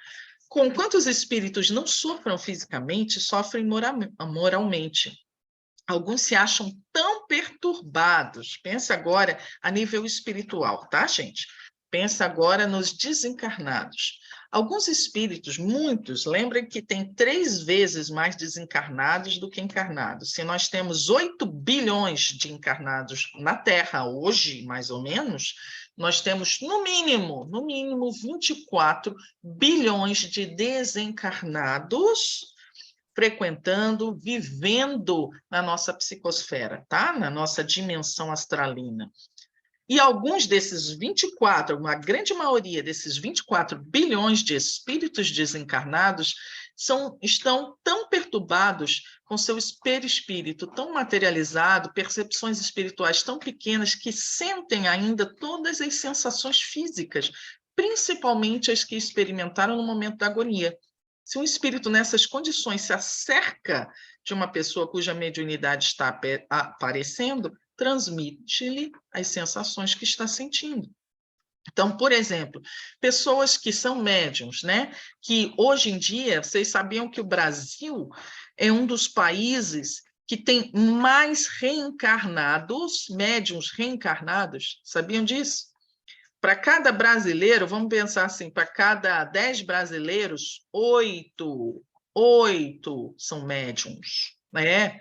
com quantos espíritos não sofram fisicamente, sofrem moralmente. Alguns se acham tão perturbados. Pensa agora a nível espiritual, tá, gente? Pensa agora nos desencarnados. Alguns espíritos, muitos, lembrem que tem 3 vezes mais desencarnados do que encarnados. Se nós temos 8 bilhões de encarnados na Terra hoje, mais ou menos, nós temos, no mínimo 24 bilhões de desencarnados frequentando, vivendo na nossa psicosfera, tá? Na nossa dimensão astralina. E alguns desses 24, uma grande maioria desses 24 bilhões de espíritos desencarnados estão tão perturbados com seu perispírito tão materializado, percepções espirituais tão pequenas que sentem ainda todas as sensações físicas, principalmente as que experimentaram no momento da agonia. Se um espírito nessas condições se acerca de uma pessoa cuja mediunidade está aparecendo, transmite-lhe as sensações que está sentindo. Então, por exemplo, pessoas que são médiums, né? Que hoje em dia, vocês sabiam que o Brasil é um dos países que tem mais reencarnados, médiums reencarnados, sabiam disso? Para cada brasileiro, vamos pensar assim, para cada 10 brasileiros, 8 são médiums, né?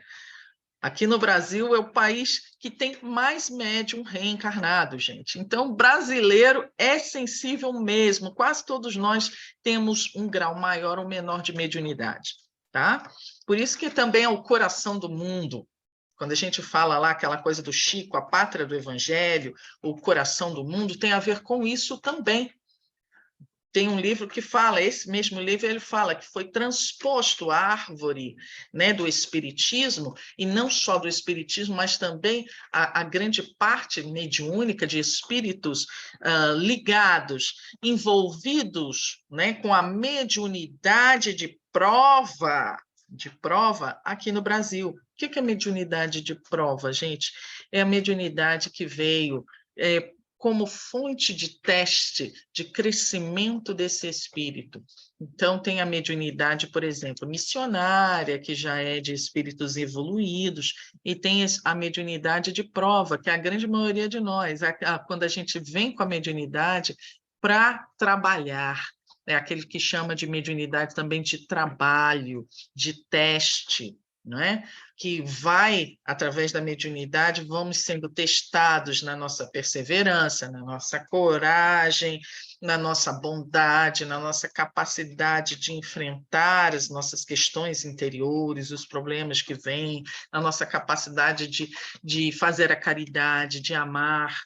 Aqui no Brasil é o país que tem mais médium reencarnado, gente. Então, brasileiro é sensível mesmo. Quase todos nós temos um grau maior ou menor de mediunidade, tá? Por isso que também é o coração do mundo. Quando a gente fala lá aquela coisa do Chico, a pátria do evangelho, o coração do mundo, tem a ver com isso também. Tem um livro que fala, esse mesmo livro ele fala que foi transposto a árvore, né, do espiritismo, e não só do espiritismo, mas também a grande parte mediúnica de espíritos ligados, envolvidos, né, com a mediunidade de prova aqui no Brasil. O que é mediunidade de prova, gente? É a mediunidade que veio como fonte de teste, de crescimento desse espírito. Então, tem a mediunidade, por exemplo, missionária, que já é de espíritos evoluídos, e tem a mediunidade de prova, que é a grande maioria de nós, quando a gente vem com a mediunidade para trabalhar, é aquele que chama de mediunidade também de trabalho, de teste, não é? Que vai, através da mediunidade, vamos sendo testados na nossa perseverança, na nossa coragem, na nossa bondade, na nossa capacidade de enfrentar as nossas questões interiores, os problemas que vêm, na nossa capacidade de fazer a caridade, de amar.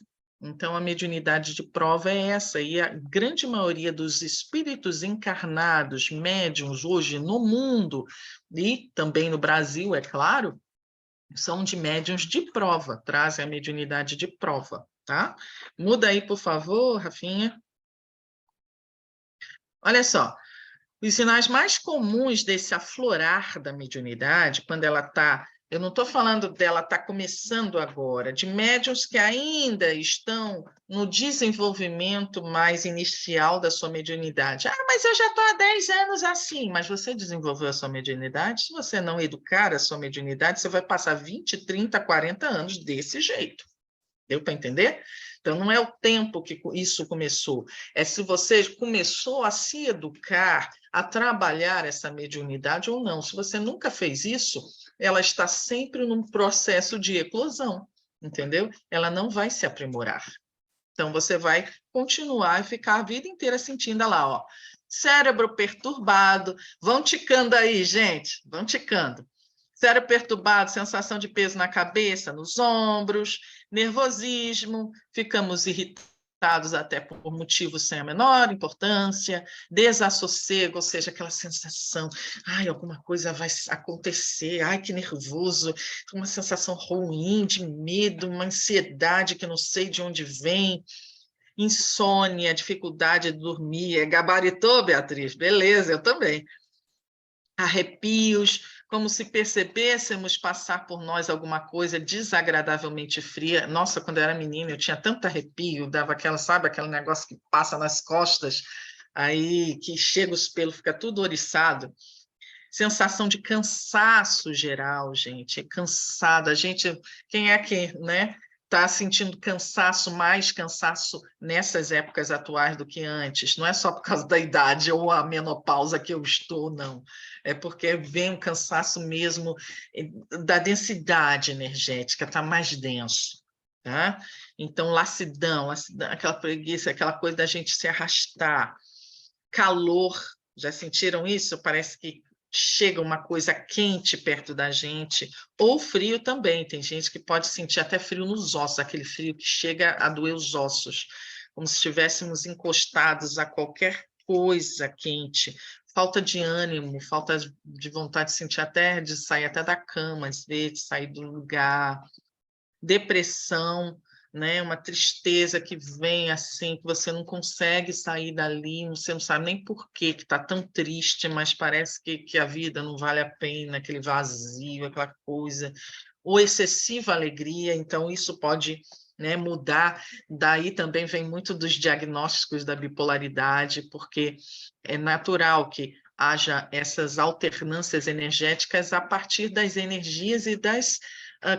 Então, a mediunidade de prova é essa, e a grande maioria dos espíritos encarnados, médiuns, hoje no mundo, e também no Brasil, é claro, são de médiuns de prova, trazem a mediunidade de prova, tá? Muda aí, por favor, Rafinha. Olha só, os sinais mais comuns desse aflorar da mediunidade, quando ela está, eu não estou falando dela estar começando agora, de médiuns que ainda estão no desenvolvimento mais inicial da sua mediunidade. Ah, mas eu já estou há 10 anos assim, mas você desenvolveu a sua mediunidade? Se você não educar a sua mediunidade, você vai passar 20, 30, 40 anos desse jeito. Deu para entender? Então, não é o tempo que isso começou, é se você começou a se educar, a trabalhar essa mediunidade ou não. Se você nunca fez isso, ela está sempre num processo de eclosão, entendeu? Ela não vai se aprimorar. Então, você vai continuar e ficar a vida inteira sentindo lá, ó, cérebro perturbado. Vão ticando aí, gente, vão ticando. Cérebro perturbado, sensação de peso na cabeça, nos ombros, nervosismo, ficamos irritados até por motivos sem a menor importância, desassossego, ou seja, aquela sensação, ai, alguma coisa vai acontecer, ai, que nervoso, uma sensação ruim, de medo, uma ansiedade que não sei de onde vem, insônia, dificuldade de dormir. Gabaritou, Beatriz? Beleza, eu também. Arrepios, como se percebêssemos passar por nós alguma coisa desagradavelmente fria. Nossa, quando eu era menina, eu tinha tanto arrepio, dava aquela, sabe, aquele negócio que passa nas costas, aí que chega os pelos, fica tudo oriçado. Sensação de cansaço geral, gente, cansada. A gente, quem é que, né, está sentindo cansaço, mais cansaço nessas épocas atuais do que antes? Não é só por causa da idade ou a menopausa que eu estou, não. É porque vem um cansaço mesmo da densidade energética, está mais denso. Tá? Então, lassidão, aquela preguiça, aquela coisa da gente se arrastar, calor, já sentiram isso? Parece que chega uma coisa quente perto da gente, ou frio também, tem gente que pode sentir até frio nos ossos, aquele frio que chega a doer os ossos, como se estivéssemos encostados a qualquer coisa quente, falta de ânimo, falta de vontade de sentir até, de sair até da cama, às vezes, de sair do lugar, depressão, né? Uma tristeza que vem assim, que você não consegue sair dali, você não sabe nem por que está tão triste, mas parece que a vida não vale a pena, aquele vazio, aquela coisa, ou excessiva alegria, então isso pode, né, mudar. Daí também vem muito dos diagnósticos da bipolaridade, porque é natural que haja essas alternâncias energéticas a partir das energias e das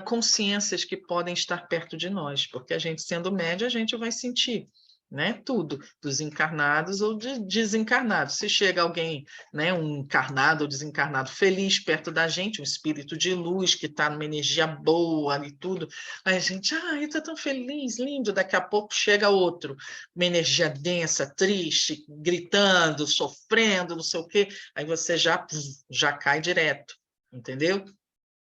consciências que podem estar perto de nós, porque a gente, sendo média, a gente vai sentir, né, tudo, dos encarnados ou desencarnados. Se chega alguém, né, um encarnado ou desencarnado feliz perto da gente, um espírito de luz que está numa energia boa e tudo, aí a gente, ai, está tão feliz, lindo, daqui a pouco chega outro, uma energia densa, triste, gritando, sofrendo, não sei o quê, aí você já cai direto, entendeu?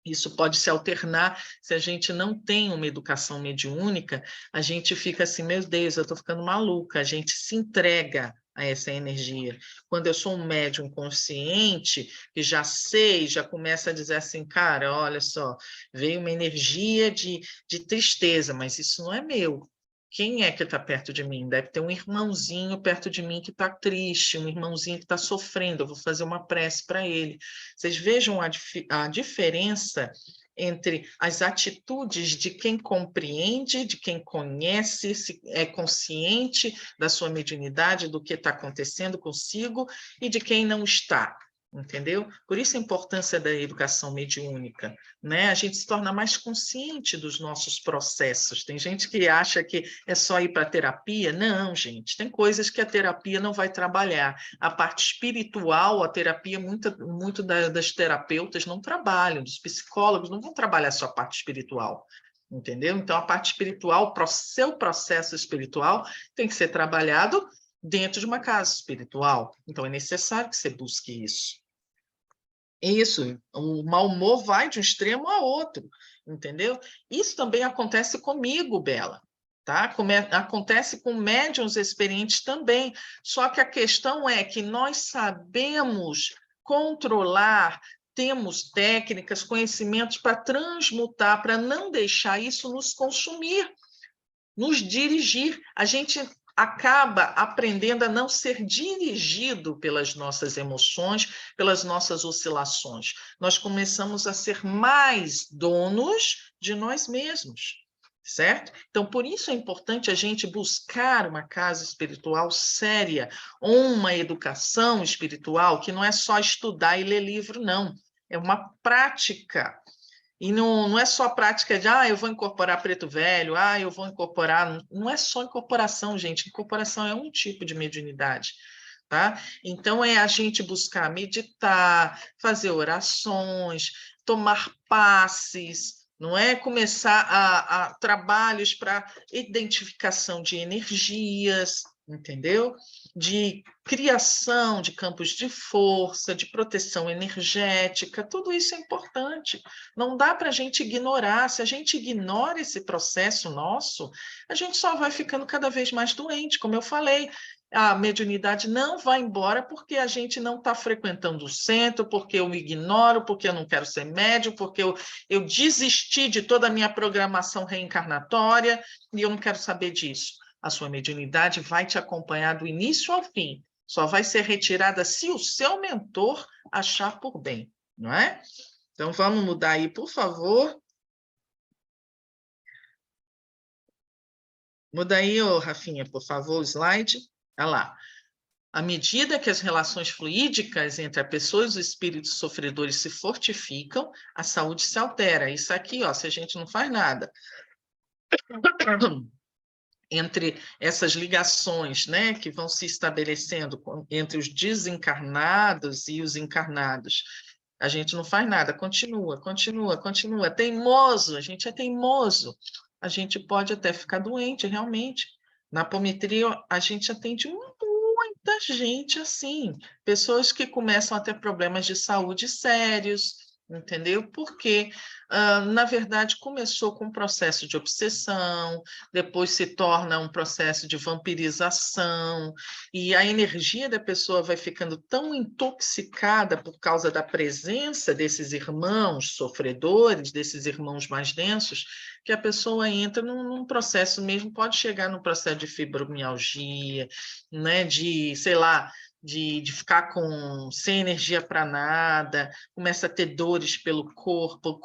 Isso pode se alternar se a gente não tem uma educação mediúnica, a gente fica assim, meu Deus, eu estou ficando maluca, a gente se entrega a essa energia. Quando eu sou um médium consciente, que já sei, já começa a dizer assim, cara, olha só, veio uma energia de tristeza, mas isso não é meu. Quem é que está perto de mim? Deve ter um irmãozinho perto de mim que está triste, um irmãozinho que está sofrendo, eu vou fazer uma prece para ele. Vocês vejam a diferença entre as atitudes de quem compreende, de quem conhece, se é consciente da sua mediunidade, do que está acontecendo consigo, e de quem não está, entendeu? Por isso a importância da educação mediúnica, né? A gente se torna mais consciente dos nossos processos. Tem gente que acha que é só ir para a terapia. Não, gente, tem coisas que a terapia não vai trabalhar. A parte espiritual, a terapia, muito das terapeutas não trabalham, dos psicólogos não vão trabalhar só a parte espiritual, entendeu? Então, a parte espiritual, o seu processo espiritual tem que ser trabalhado dentro de uma casa espiritual. Então, é necessário que você busque isso. Isso, o mau humor vai de um extremo a outro, entendeu? Isso também acontece comigo, Bela, tá? Acontece com médiuns experientes também, só que a questão é que nós sabemos controlar, temos técnicas, conhecimentos para transmutar, para não deixar isso nos consumir, nos dirigir. A gente acaba aprendendo a não ser dirigido pelas nossas emoções, pelas nossas oscilações. Nós começamos a ser mais donos de nós mesmos, certo? Então, por isso é importante a gente buscar uma casa espiritual séria, uma educação espiritual que não é só estudar e ler livro, não. É uma prática. E não é só prática de, eu vou incorporar preto velho, eu vou incorporar. Não é só incorporação, gente. Incorporação é um tipo de mediunidade, tá? Então, é a gente buscar meditar, fazer orações, tomar passes, não é? Começar a trabalhos para identificação de energias, entendeu? De criação de campos de força, de proteção energética, tudo isso é importante. Não dá para a gente ignorar. Se a gente ignora esse processo nosso, a gente só vai ficando cada vez mais doente, como eu falei. A mediunidade não vai embora porque a gente não está frequentando o centro, porque eu ignoro, porque eu não quero ser médium, porque eu desisti de toda a minha programação reencarnatória e eu não quero saber disso. A sua mediunidade vai te acompanhar do início ao fim. Só vai ser retirada se o seu mentor achar por bem, não é? Então, vamos mudar aí, por favor. Muda aí, Rafinha, por favor, o slide. Olha lá. À medida que as relações fluídicas entre a pessoa e os espíritos sofredores se fortificam, a saúde se altera. Isso aqui, se a gente não faz nada. Entre essas ligações, né, que vão se estabelecendo entre os desencarnados e os encarnados. A gente não faz nada, continua. Teimoso, a gente é teimoso. A gente pode até ficar doente, realmente. Na apometria, a gente atende muita gente assim, pessoas que começam a ter problemas de saúde sérios, entendeu? Porque, na verdade, começou com um processo de obsessão, depois se torna um processo de vampirização, e a energia da pessoa vai ficando tão intoxicada por causa da presença desses irmãos sofredores, desses irmãos mais densos, que a pessoa entra num processo mesmo, pode chegar num processo de fibromialgia, né, de, sei lá, de ficar sem energia para nada, começa a ter dores pelo corpo,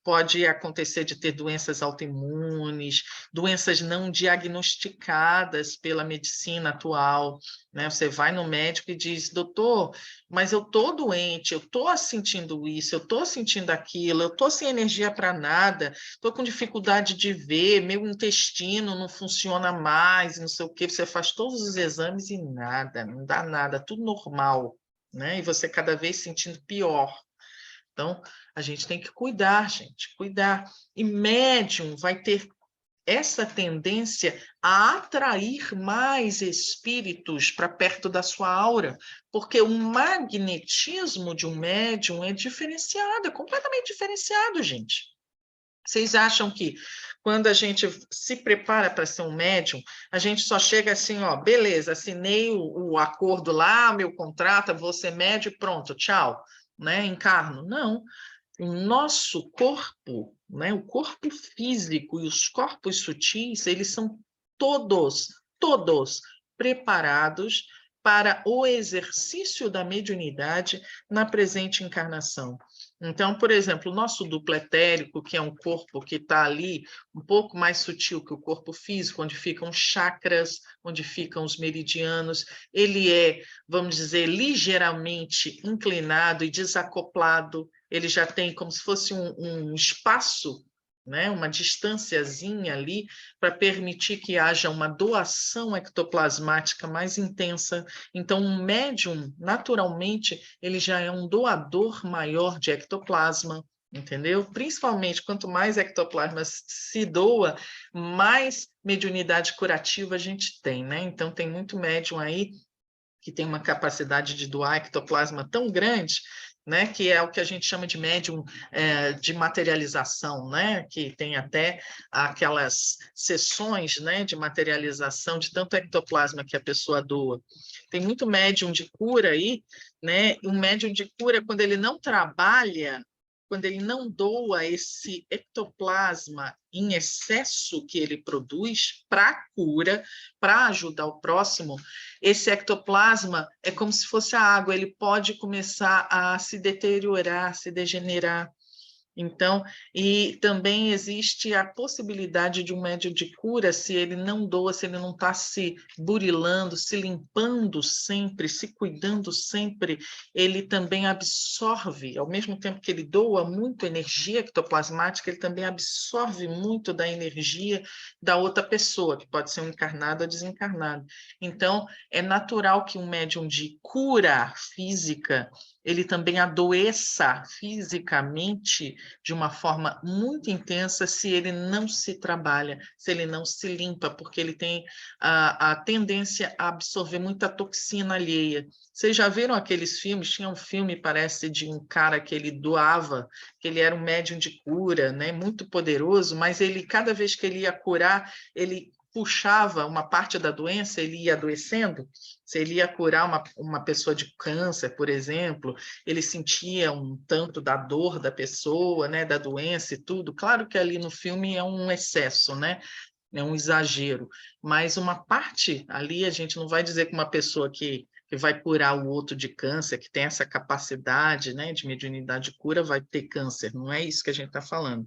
pode acontecer de ter doenças autoimunes, doenças não diagnosticadas pela medicina atual, né? Você vai no médico e diz, doutor, mas eu estou doente, eu estou sentindo isso, eu estou sentindo aquilo, eu estou sem energia para nada, estou com dificuldade de ver, meu intestino não funciona mais, não sei o quê. Você faz todos os exames e nada, não dá nada, tudo normal, né? E você cada vez sentindo pior. Então, a gente tem que cuidar, gente, cuidar. E médium vai ter essa tendência a atrair mais espíritos para perto da sua aura, porque o magnetismo de um médium é diferenciado, é completamente diferenciado, gente. Vocês acham que quando a gente se prepara para ser um médium, a gente só chega assim, ó, beleza, assinei o acordo lá, meu contrato, vou ser médium, pronto, tchau, né? Encarno. Não. O nosso corpo, né, o corpo físico e os corpos sutis, eles são todos preparados para o exercício da mediunidade na presente encarnação. Então, por exemplo, o nosso duplo etérico, que é um corpo que está ali um pouco mais sutil que o corpo físico, onde ficam os chakras, onde ficam os meridianos, ele é, vamos dizer, ligeiramente inclinado e desacoplado, ele já tem como se fosse um espaço, né, uma distânciazinha ali, para permitir que haja uma doação ectoplasmática mais intensa. Então, um médium, naturalmente, ele já é um doador maior de ectoplasma, entendeu? Principalmente, quanto mais ectoplasma se doa, mais mediunidade curativa a gente tem, né? Então, tem muito médium aí que tem uma capacidade de doar ectoplasma tão grande, né, que é o que a gente chama de médium de materialização, né, que tem até aquelas sessões, né, de materialização de tanto ectoplasma que a pessoa doa. Tem muito médium de cura aí, né, um médium de cura, quando ele não trabalha, quando ele não doa esse ectoplasma em excesso que ele produz para cura, para ajudar o próximo, esse ectoplasma é como se fosse a água, ele pode começar a se deteriorar, se degenerar. Então, e também existe a possibilidade de um médium de cura, se ele não doa, se ele não está se burilando, se limpando sempre, se cuidando sempre, ele também absorve, ao mesmo tempo que ele doa muito energia ectoplasmática, ele também absorve muito da energia da outra pessoa, que pode ser um encarnado ou desencarnado. Então, é natural que um médium de cura física, ele também adoeça fisicamente de uma forma muito intensa se ele não se trabalha, se ele não se limpa, porque ele tem a tendência a absorver muita toxina alheia. Vocês já viram aqueles filmes? Tinha um filme, parece, de um cara que ele doava, que ele era um médium de cura, né? Muito poderoso, mas ele, cada vez que ele ia curar, ele puxava uma parte da doença, ele ia adoecendo. Se ele ia curar uma pessoa de câncer, por exemplo, ele sentia um tanto da dor da pessoa, né, da doença e tudo. Claro que ali no filme é um excesso, né? É um exagero, mas uma parte ali a gente não vai dizer que uma pessoa que vai curar o outro de câncer, que tem essa capacidade, né, de mediunidade de cura, vai ter câncer. Não é isso que a gente está falando.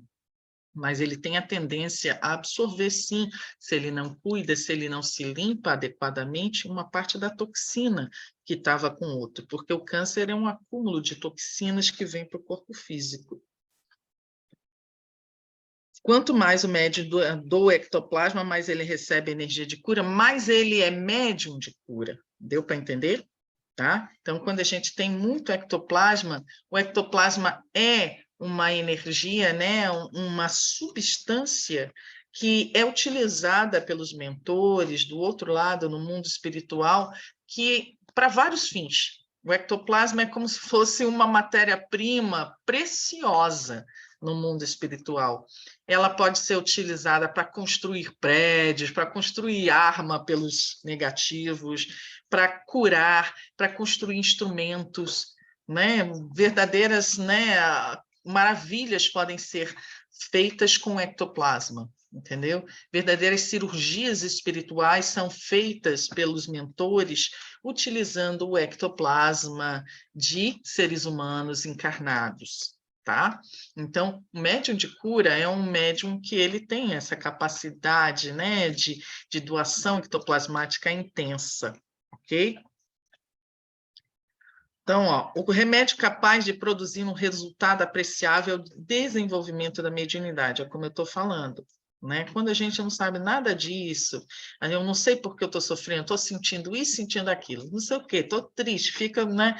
Mas ele tem a tendência a absorver, sim, se ele não cuida, se ele não se limpa adequadamente, uma parte da toxina que estava com o outro, porque o câncer é um acúmulo de toxinas que vem para o corpo físico. Quanto mais o médium do ectoplasma, mais ele recebe energia de cura, mais ele é médium de cura. Deu para entender? Tá? Então, quando a gente tem muito ectoplasma, o ectoplasma é uma energia, né, uma substância que é utilizada pelos mentores do outro lado, no mundo espiritual, que para vários fins. O ectoplasma é como se fosse uma matéria-prima preciosa no mundo espiritual. Ela pode ser utilizada para construir prédios, para construir arma pelos negativos, para curar, para construir instrumentos, né? Verdadeiras, né, maravilhas podem ser feitas com ectoplasma, entendeu? Verdadeiras cirurgias espirituais são feitas pelos mentores utilizando o ectoplasma de seres humanos encarnados, tá? Então, o médium de cura é um médium que ele tem essa capacidade, né, de doação ectoplasmática intensa, ok? Então, ó, o remédio capaz de produzir um resultado apreciável é o desenvolvimento da mediunidade, é como eu estou falando. Né? Quando a gente não sabe nada disso, eu não sei por que eu estou sofrendo, estou sentindo isso, sentindo aquilo, não sei o quê, estou triste, fica, né?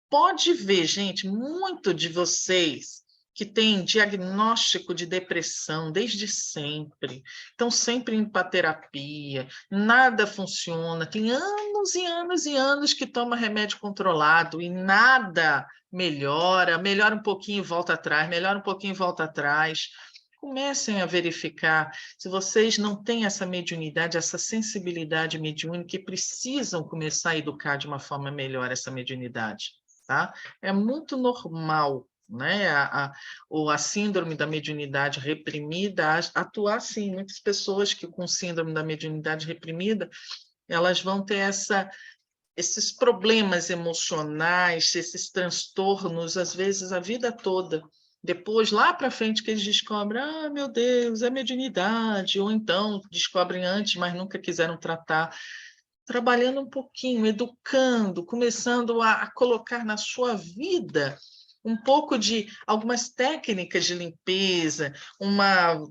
Pode ver, gente, muito de vocês que têm diagnóstico de depressão desde sempre, estão sempre indo para terapia, nada funciona, tem anos e anos e anos que toma remédio controlado e nada melhora, melhora um pouquinho e volta atrás, melhora um pouquinho e volta atrás. Comecem a verificar se vocês não têm essa mediunidade, essa sensibilidade mediúnica e precisam começar a educar de uma forma melhor essa mediunidade, tá? É muito normal, né, a síndrome da mediunidade reprimida atuar assim. Muitas pessoas que com síndrome da mediunidade reprimida, elas vão ter esses problemas emocionais, esses transtornos, às vezes a vida toda. Depois, lá para frente, que eles descobrem, ah, meu Deus, é mediunidade, ou então descobrem antes, mas nunca quiseram tratar. Trabalhando um pouquinho, educando, começando a colocar na sua vida um pouco de algumas técnicas de limpeza,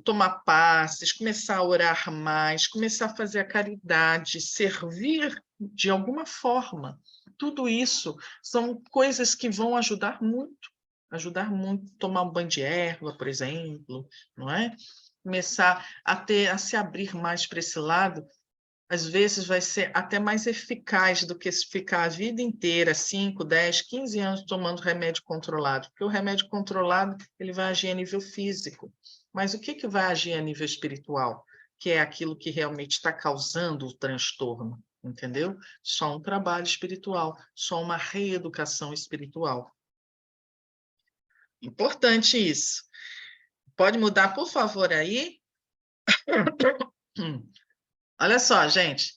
tomar passes, começar a orar mais, começar a fazer a caridade, servir de alguma forma. Tudo isso são coisas que vão ajudar muito, tomar um banho de erva, por exemplo, não é? Começar a se abrir mais para esse lado, às vezes vai ser até mais eficaz do que se ficar a vida inteira, 5, 10, 15 anos tomando remédio controlado, porque o remédio controlado ele vai agir a nível físico, mas o que vai agir a nível espiritual? Que é aquilo que realmente está causando o transtorno, entendeu? Só um trabalho espiritual, só uma reeducação espiritual. Importante isso. Pode mudar, por favor, aí? Olha só, gente.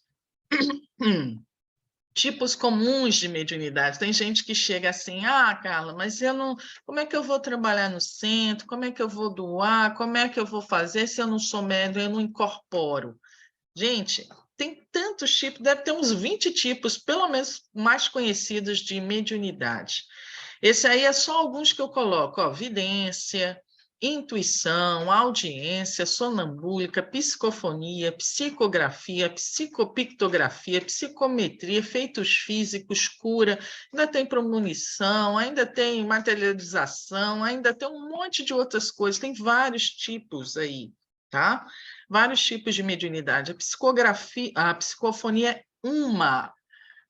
Tipos comuns de mediunidade. Tem gente que chega assim, ah, Carla, mas eu não. Como é que eu vou trabalhar no centro? Como é que eu vou doar? Como é que eu vou fazer se eu não sou médium, eu não incorporo? Gente, tem tantos tipos, deve ter uns 20 tipos, pelo menos mais conhecidos de mediunidade. Esse aí é só alguns que eu coloco, ó, vidência, intuição, audiência, sonambúlica, psicofonia, psicografia, psicopictografia, psicometria, efeitos físicos, cura, ainda tem premonição, ainda tem materialização, ainda tem um monte de outras coisas, tem vários tipos aí, tá? Vários tipos de mediunidade. A psicografia, a psicofonia é uma,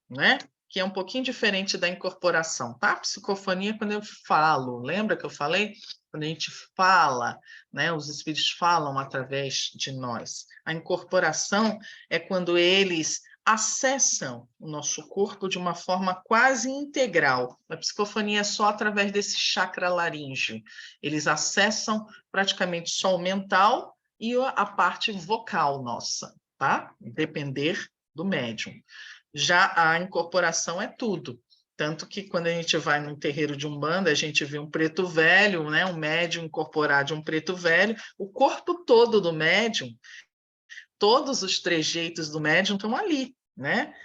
né? Que é um pouquinho diferente da incorporação, tá? Psicofonia é quando eu falo, lembra que eu falei? Quando a gente fala, né? Os espíritos falam através de nós. A incorporação é quando eles acessam o nosso corpo de uma forma quase integral. A psicofonia é só através desse chakra laríngeo. Eles acessam praticamente só o mental e a parte vocal nossa, tá? Depender do médium. Já a incorporação é tudo. Tanto que quando a gente vai num terreiro de Umbanda, a gente vê um preto velho, né? Um médium incorporado de um preto velho, o corpo todo do médium, todos os trejeitos do médium estão ali, né?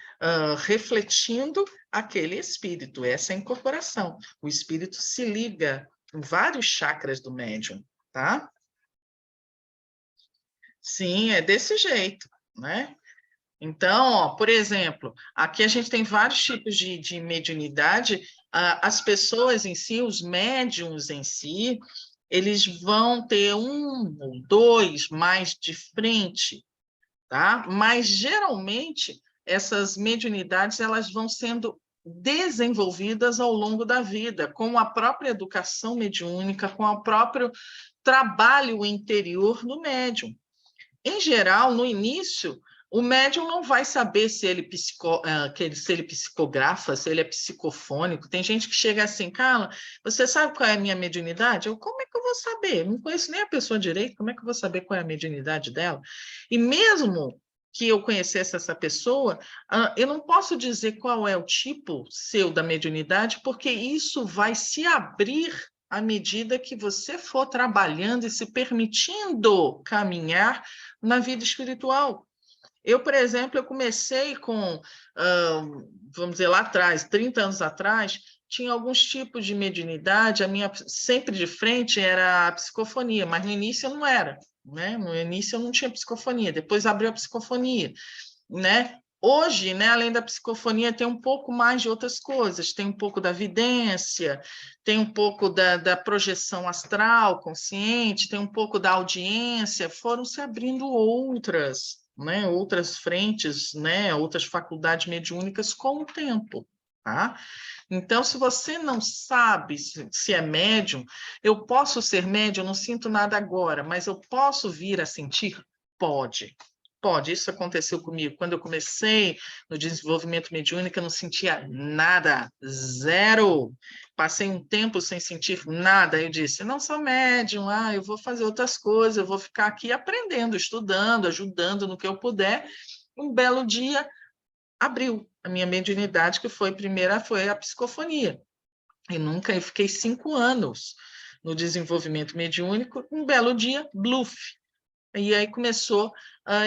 Refletindo aquele espírito, essa é a incorporação. O espírito se liga em vários chakras do médium, tá? Sim, é desse jeito, né? Então, ó, por exemplo, aqui a gente tem vários tipos de mediunidade. As pessoas em si, os médiums em si, eles vão ter um ou dois mais de frente, tá? Mas geralmente essas mediunidades elas vão sendo desenvolvidas ao longo da vida, com a própria educação mediúnica, com o próprio trabalho interior do médium. Em geral, no início, o médium não vai saber se ele, se ele psicografa, se ele é psicofônico. Tem gente que chega assim, Carla, você sabe qual é a minha mediunidade? Como é que eu vou saber? Eu não conheço nem a pessoa direito, como é que eu vou saber qual é a mediunidade dela? E mesmo que eu conhecesse essa pessoa, eu não posso dizer qual é o tipo seu da mediunidade, porque isso vai se abrir à medida que você for trabalhando e se permitindo caminhar na vida espiritual. Eu, por exemplo, eu comecei com, vamos dizer, lá atrás, 30 anos atrás, tinha alguns tipos de mediunidade, a minha sempre de frente era a psicofonia, mas no início não era, né? No início eu não tinha psicofonia, depois abriu a psicofonia, né? Hoje, né, além da psicofonia, tem um pouco mais de outras coisas, tem um pouco da vidência, tem um pouco da projeção astral, consciente, tem um pouco da audiência, foram se abrindo outras, né, outras frentes, né, outras faculdades mediúnicas com o tempo, tá? Então, se você não sabe se é médium, eu posso ser médium, eu não sinto nada agora, mas eu posso vir a sentir? Pode. Pode, isso aconteceu comigo. Quando eu comecei no desenvolvimento mediúnico, eu não sentia nada, zero. Passei um tempo sem sentir nada. Eu disse: não sou médium, eu vou fazer outras coisas, eu vou ficar aqui aprendendo, estudando, ajudando no que eu puder. Um belo dia, abriu a minha mediunidade, que foi primeira, foi a psicofonia. E nunca, eu fiquei 5 anos no desenvolvimento mediúnico. Um belo dia, bluff. E aí começou,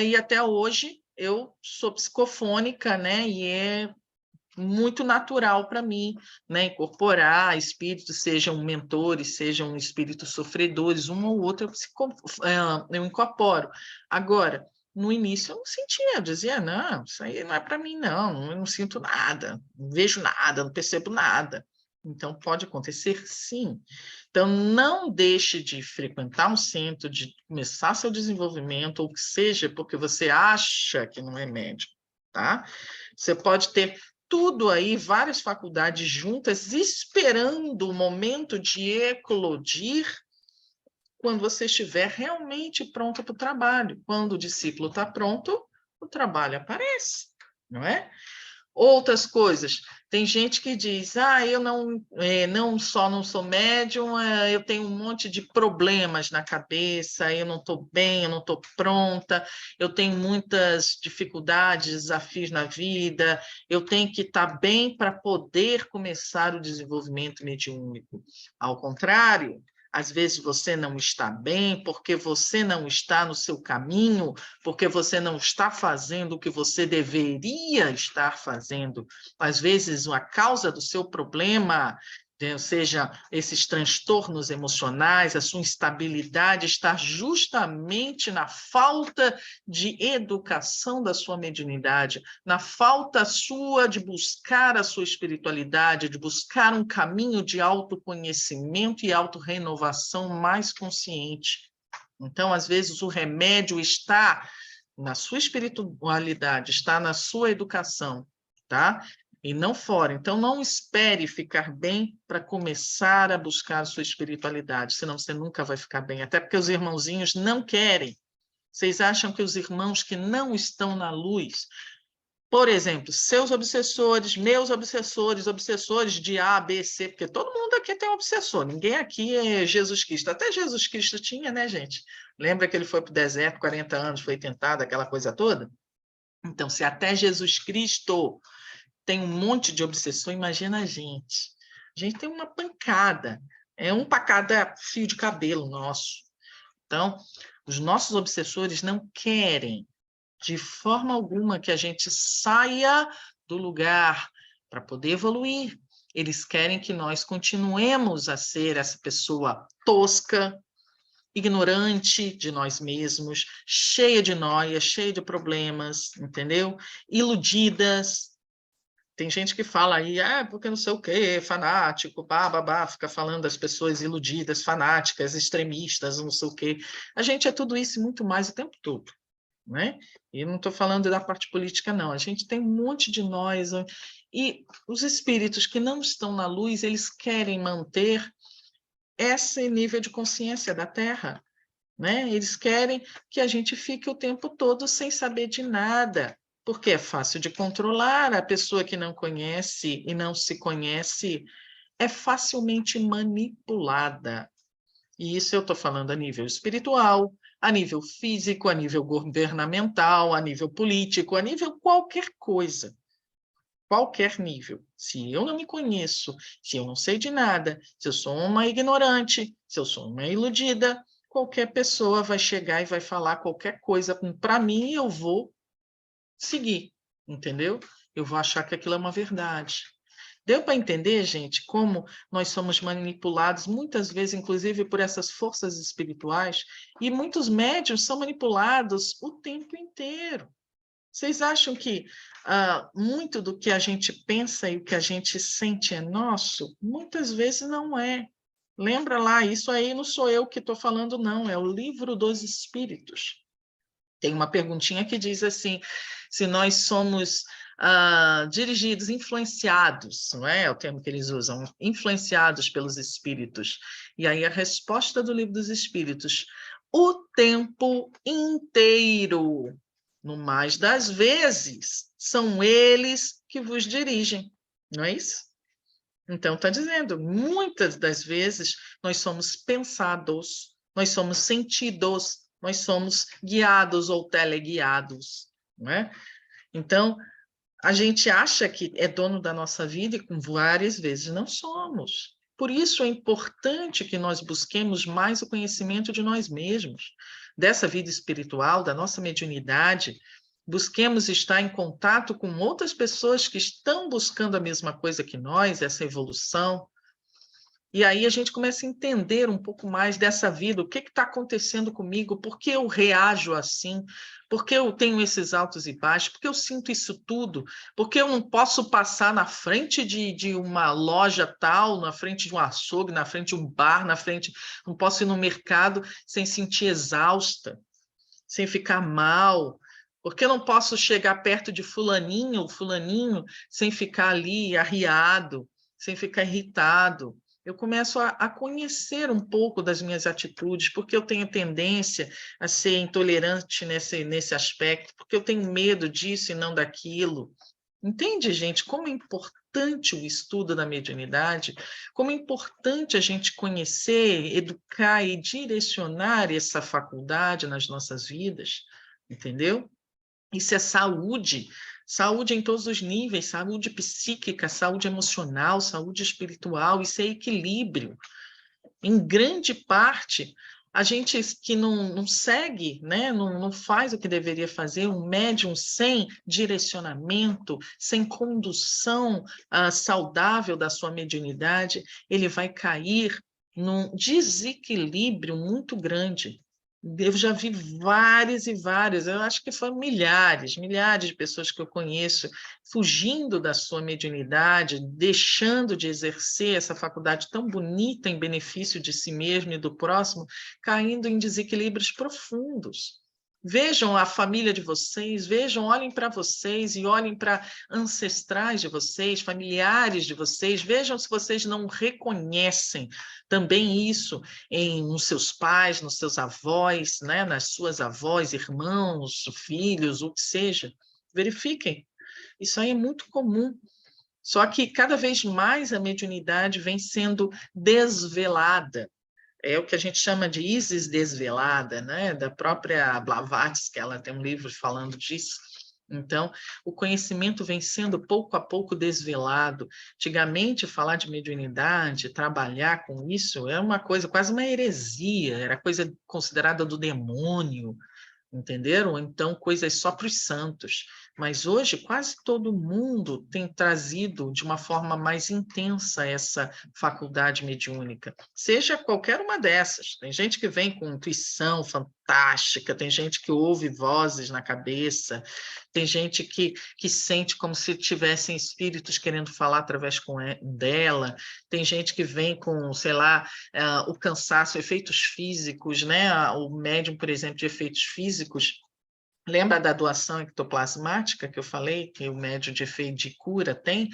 e até hoje eu sou psicofônica, né? E é muito natural para mim, né? Incorporar espíritos, sejam mentores, sejam espíritos sofredores, um ou outro eu incorporo. Agora, no início eu não sentia, eu dizia, não, isso aí não é para mim, não, eu não sinto nada, não vejo nada, não percebo nada. Então, pode acontecer, sim. Então, não deixe de frequentar um centro, de começar seu desenvolvimento, ou que seja porque você acha que não é médico, tá? Você pode ter tudo aí, várias faculdades juntas, esperando o momento de eclodir quando você estiver realmente pronto para o trabalho. Quando o discípulo está pronto, o trabalho aparece, não é? Outras coisas. Tem gente que diz, eu não só não sou médium, eu tenho um monte de problemas na cabeça, eu não estou bem, eu não estou pronta, eu tenho muitas dificuldades, desafios na vida, eu tenho que estar bem para poder começar o desenvolvimento mediúnico. Ao contrário, às vezes você não está bem porque você não está no seu caminho, porque você não está fazendo o que você deveria estar fazendo. Às vezes, a causa do seu problema, ou seja, esses transtornos emocionais, a sua instabilidade, está justamente na falta de educação da sua mediunidade, na falta sua de buscar a sua espiritualidade, de buscar um caminho de autoconhecimento e autorrenovação mais consciente. Então, às vezes, o remédio está na sua espiritualidade, está na sua educação, tá? E não fora. Então, não espere ficar bem para começar a buscar a sua espiritualidade, senão você nunca vai ficar bem. Até porque os irmãozinhos não querem. Vocês acham que os irmãos que não estão na luz, por exemplo, seus obsessores, meus obsessores, obsessores de A, B, C, porque todo mundo aqui tem um obsessor, ninguém aqui é Jesus Cristo. Até Jesus Cristo tinha, né, gente? Lembra que ele foi para o deserto, 40 anos, foi tentado, aquela coisa toda? Então, se até Jesus Cristo tem um monte de obsessor, imagina a gente. A gente tem uma pancada, é um para cada fio de cabelo nosso. Então, os nossos obsessores não querem de forma alguma que a gente saia do lugar para poder evoluir. Eles querem que nós continuemos a ser essa pessoa tosca, ignorante de nós mesmos, cheia de noias, cheia de problemas, entendeu? Iludidas. Tem gente que fala aí, porque não sei o quê, fanático, babá, fica falando das pessoas iludidas, fanáticas, extremistas, não sei o quê. A gente é tudo isso e muito mais o tempo todo. Né? E não estou falando da parte política, não. A gente tem um monte de nós. E os espíritos que não estão na luz, eles querem manter esse nível de consciência da Terra. Né? Eles querem que a gente fique o tempo todo sem saber de nada, porque é fácil de controlar. A pessoa que não conhece e não se conhece é facilmente manipulada. E isso eu estou falando a nível espiritual, a nível físico, a nível governamental, a nível político, a nível qualquer coisa, qualquer nível. Se eu não me conheço, se eu não sei de nada, se eu sou uma ignorante, se eu sou uma iludida, qualquer pessoa vai chegar e vai falar qualquer coisa para mim e eu vou seguir, entendeu? Eu vou achar que aquilo é uma verdade. Deu para entender, gente, como nós somos manipulados, muitas vezes, inclusive, por essas forças espirituais, e muitos médiuns são manipulados o tempo inteiro. Vocês acham que muito do que a gente pensa e o que a gente sente é nosso? Muitas vezes não é. Lembra lá, isso aí não sou eu que estou falando, não, é o Livro dos Espíritos. Tem uma perguntinha que diz assim, se nós somos dirigidos, influenciados, não é? É o termo que eles usam, influenciados pelos espíritos. E aí a resposta do Livro dos Espíritos, o tempo inteiro, no mais das vezes, são eles que vos dirigem, não é isso? Então, está dizendo, muitas das vezes nós somos pensados, nós somos sentidos, nós somos guiados ou teleguiados, não é? Então, a gente acha que é dono da nossa vida e com várias vezes não somos. Por isso é importante que nós busquemos mais o conhecimento de nós mesmos, dessa vida espiritual, da nossa mediunidade. Busquemos estar em contato com outras pessoas que estão buscando a mesma coisa que nós, essa evolução. E aí a gente começa a entender um pouco mais dessa vida, o que está acontecendo comigo, por que eu reajo assim, por que eu tenho esses altos e baixos, por que eu sinto isso tudo, por que eu não posso passar na frente de uma loja tal, na frente de um açougue, na frente de um bar, na frente, não posso ir no mercado sem sentir exausta, sem ficar mal, por que eu não posso chegar perto de fulaninho ou fulaninho sem ficar ali arriado, sem ficar irritado. Eu começo a conhecer um pouco das minhas atitudes, porque eu tenho tendência a ser intolerante nesse aspecto, porque eu tenho medo disso e não daquilo. Entende, gente, como é importante o estudo da mediunidade, como é importante a gente conhecer, educar e direcionar essa faculdade nas nossas vidas, entendeu? Isso é saúde, saúde em todos os níveis, saúde psíquica, saúde emocional, saúde espiritual, isso é equilíbrio. Em grande parte, a gente que não segue, né, não faz o que deveria fazer, um médium sem direcionamento, sem condução saudável da sua mediunidade, ele vai cair num desequilíbrio muito grande. Eu já vi várias e várias, eu acho que foram milhares de pessoas que eu conheço fugindo da sua mediunidade, deixando de exercer essa faculdade tão bonita em benefício de si mesmo e do próximo, caindo em desequilíbrios profundos. Vejam a família de vocês, vejam, olhem para vocês e olhem para ancestrais de vocês, familiares de vocês, vejam se vocês não reconhecem também isso nos seus pais, nos seus avós, né, nas suas avós, irmãos, filhos, o que seja. Verifiquem. Isso aí é muito comum. Só que cada vez mais a mediunidade vem sendo desvelada. É o que a gente chama de ISIS desvelada, né? Da própria Blavatsky, ela tem um livro falando disso. Então, o conhecimento vem sendo pouco a pouco desvelado. Antigamente, falar de mediunidade, trabalhar com isso, era uma coisa, quase uma heresia, era coisa considerada do demônio, entenderam? Então, coisas só para os santos. Mas hoje, quase todo mundo tem trazido de uma forma mais intensa essa faculdade mediúnica, seja qualquer uma dessas. Tem gente que vem com intuição fantástica, tem gente que ouve vozes na cabeça, tem gente que sente como se tivessem espíritos querendo falar através dela, tem gente que vem com, sei lá, o cansaço, efeitos físicos, né? O médium, por exemplo, de efeitos físicos. Lembra da doação ectoplasmática que eu falei, que o médium de efeito de cura tem?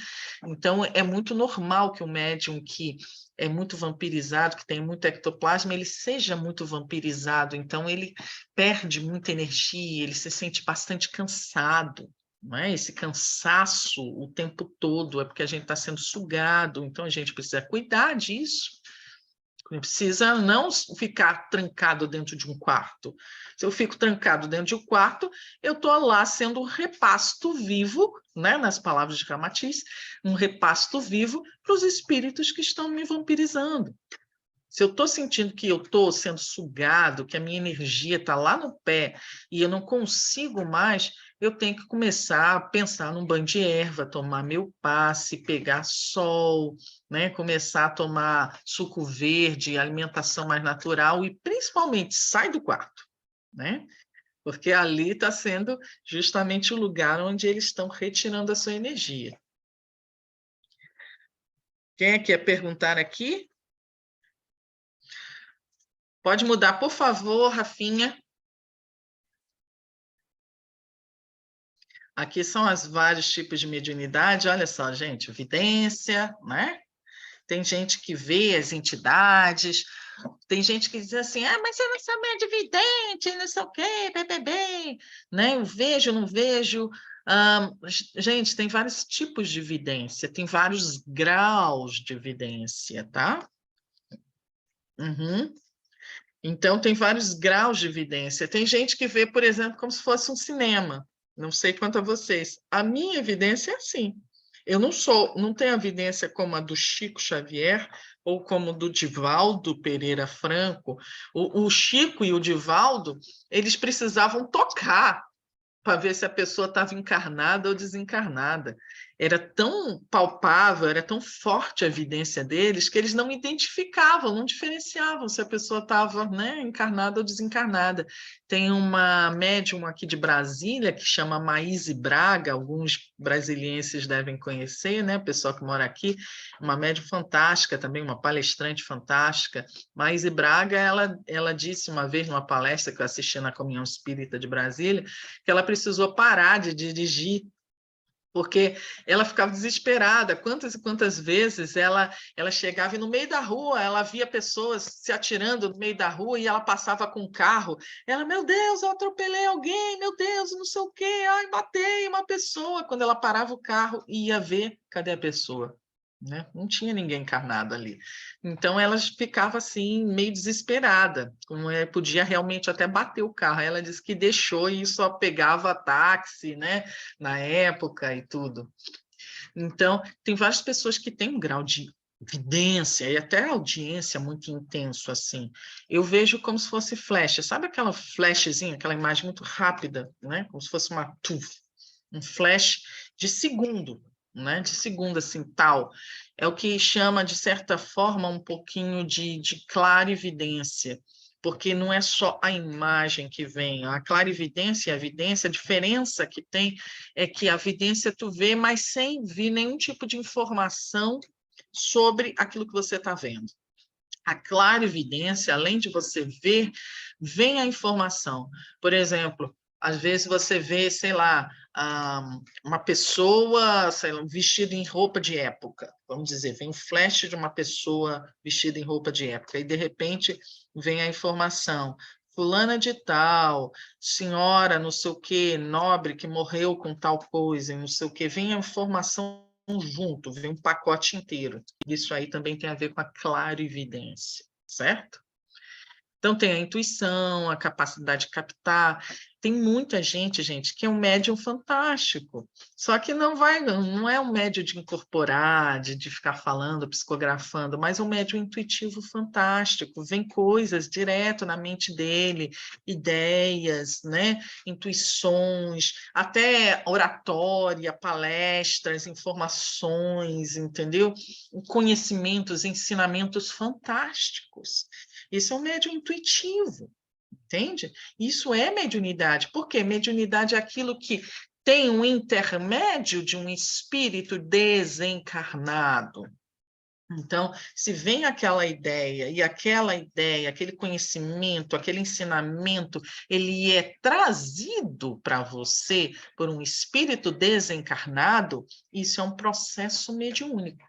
Então, é muito normal que o médium que é muito vampirizado, que tem muito ectoplasma, ele seja muito vampirizado, então ele perde muita energia, ele se sente bastante cansado. Não é? Esse cansaço o tempo todo é porque a gente está sendo sugado, então a gente precisa cuidar disso. Precisa não ficar trancado dentro de um quarto. Se eu fico trancado dentro de um quarto, eu estou lá sendo um repasto vivo, né, nas palavras de Ramatiz, um repasto vivo para os espíritos que estão me vampirizando. Se eu estou sentindo que eu estou sendo sugado, que a minha energia está lá no pé e eu não consigo mais, eu tenho que começar a pensar num banho de erva, tomar meu passe, pegar sol, né? Começar a tomar suco verde, alimentação mais natural e, principalmente, sai do quarto, né? porque ali está sendo justamente o lugar onde eles estão retirando a sua energia. Quem quer perguntar aqui? Pode mudar, por favor, Rafinha. Aqui são os vários tipos de mediunidade. Olha só, gente, evidência, né? Tem gente que vê as entidades, tem gente que diz assim, mas você não sabe é vidente, não sei o quê, BBB, né? Eu vejo, não vejo. Gente, tem vários tipos de evidência, tem vários graus de evidência, tá? Uhum. Então, tem vários graus de evidência. Tem gente que vê, por exemplo, como se fosse um cinema. Não sei quanto a vocês. A minha evidência é assim. Eu não tenho evidência como a do Chico Xavier ou como do Divaldo Pereira Franco. O Chico e o Divaldo, eles precisavam tocar para ver se a pessoa estava encarnada ou desencarnada. Era tão palpável, era tão forte a evidência deles, que eles não identificavam, não diferenciavam se a pessoa estava, né, encarnada ou desencarnada. Tem uma médium aqui de Brasília, que chama Maíse Braga, alguns brasilienses devem conhecer, né, o pessoal que mora aqui, uma médium fantástica também, uma palestrante fantástica. Maíse Braga, ela disse uma vez numa palestra que eu assisti na Comunhão Espírita de Brasília, que ela precisou parar de dirigir, porque ela ficava desesperada. Quantas e quantas vezes ela chegava e no meio da rua, ela via pessoas se atirando no meio da rua e ela passava com o carro. Ela, meu Deus, eu atropelei alguém, meu Deus, não sei o quê, ai, matei uma pessoa. Quando ela parava o carro e ia ver, cadê a pessoa? Né? Não tinha ninguém encarnado ali. Então ela ficava assim, meio desesperada, como podia realmente até bater o carro. Ela disse que deixou e só pegava táxi, né, na época e tudo. Então, tem várias pessoas que têm um grau de evidência e até audiência muito intenso assim. Eu vejo como se fosse flash, sabe aquela flashzinha, aquela imagem muito rápida, né, como se fosse um flash de segundo, né? De segundo, assim, tal. É o que chama, de certa forma, um pouquinho de clarividência, porque não é só a imagem que vem, a clarividência e a evidência, a diferença que tem é que a evidência tu vê, mas sem vir nenhum tipo de informação sobre aquilo que você está vendo. A clarividência, além de você ver, vem a informação. Por exemplo, às vezes você vê, sei lá, uma pessoa, sei lá, vestida em roupa de época, vamos dizer, vem um flash de uma pessoa vestida em roupa de época, e de repente vem a informação. Fulana de tal, senhora, não sei o quê, nobre que morreu com tal coisa, não sei o quê, vem a informação junto, vem um pacote inteiro. Isso aí também tem a ver com a clarividência, certo? Então, tem a intuição, a capacidade de captar. Tem muita gente, que é um médium fantástico. Só que não é um médium de incorporar, de ficar falando, psicografando, mas um médium intuitivo fantástico. Vem coisas direto na mente dele, ideias, né? Intuições, até oratória, palestras, informações, entendeu? Conhecimentos, ensinamentos fantásticos. Isso é um médium intuitivo, entende? Isso é mediunidade. Por quê? Mediunidade é aquilo que tem um intermédio de um espírito desencarnado. Então, se vem aquela ideia, e aquela ideia, aquele conhecimento, aquele ensinamento, ele é trazido para você por um espírito desencarnado, isso é um processo mediúnico.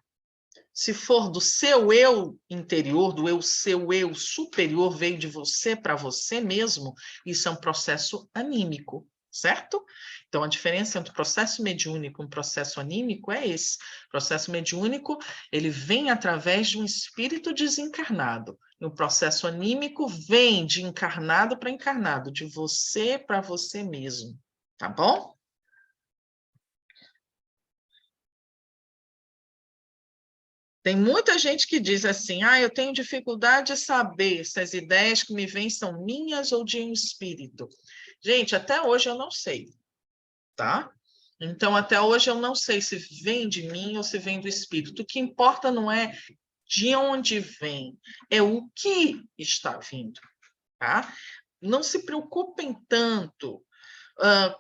Se for do seu eu interior, seu eu superior, veio de você para você mesmo, isso é um processo anímico, certo? Então, a diferença entre o processo mediúnico e um processo anímico é esse. O processo mediúnico, ele vem através de um espírito desencarnado. E o processo anímico vem de encarnado para encarnado, de você para você mesmo, tá bom? Tem muita gente que diz assim, eu tenho dificuldade de saber se as ideias que me vêm são minhas ou de um espírito. Gente, até hoje eu não sei, tá? Então, até hoje eu não sei se vem de mim ou se vem do espírito. O que importa não é de onde vem, é o que está vindo, tá? não se preocupem tanto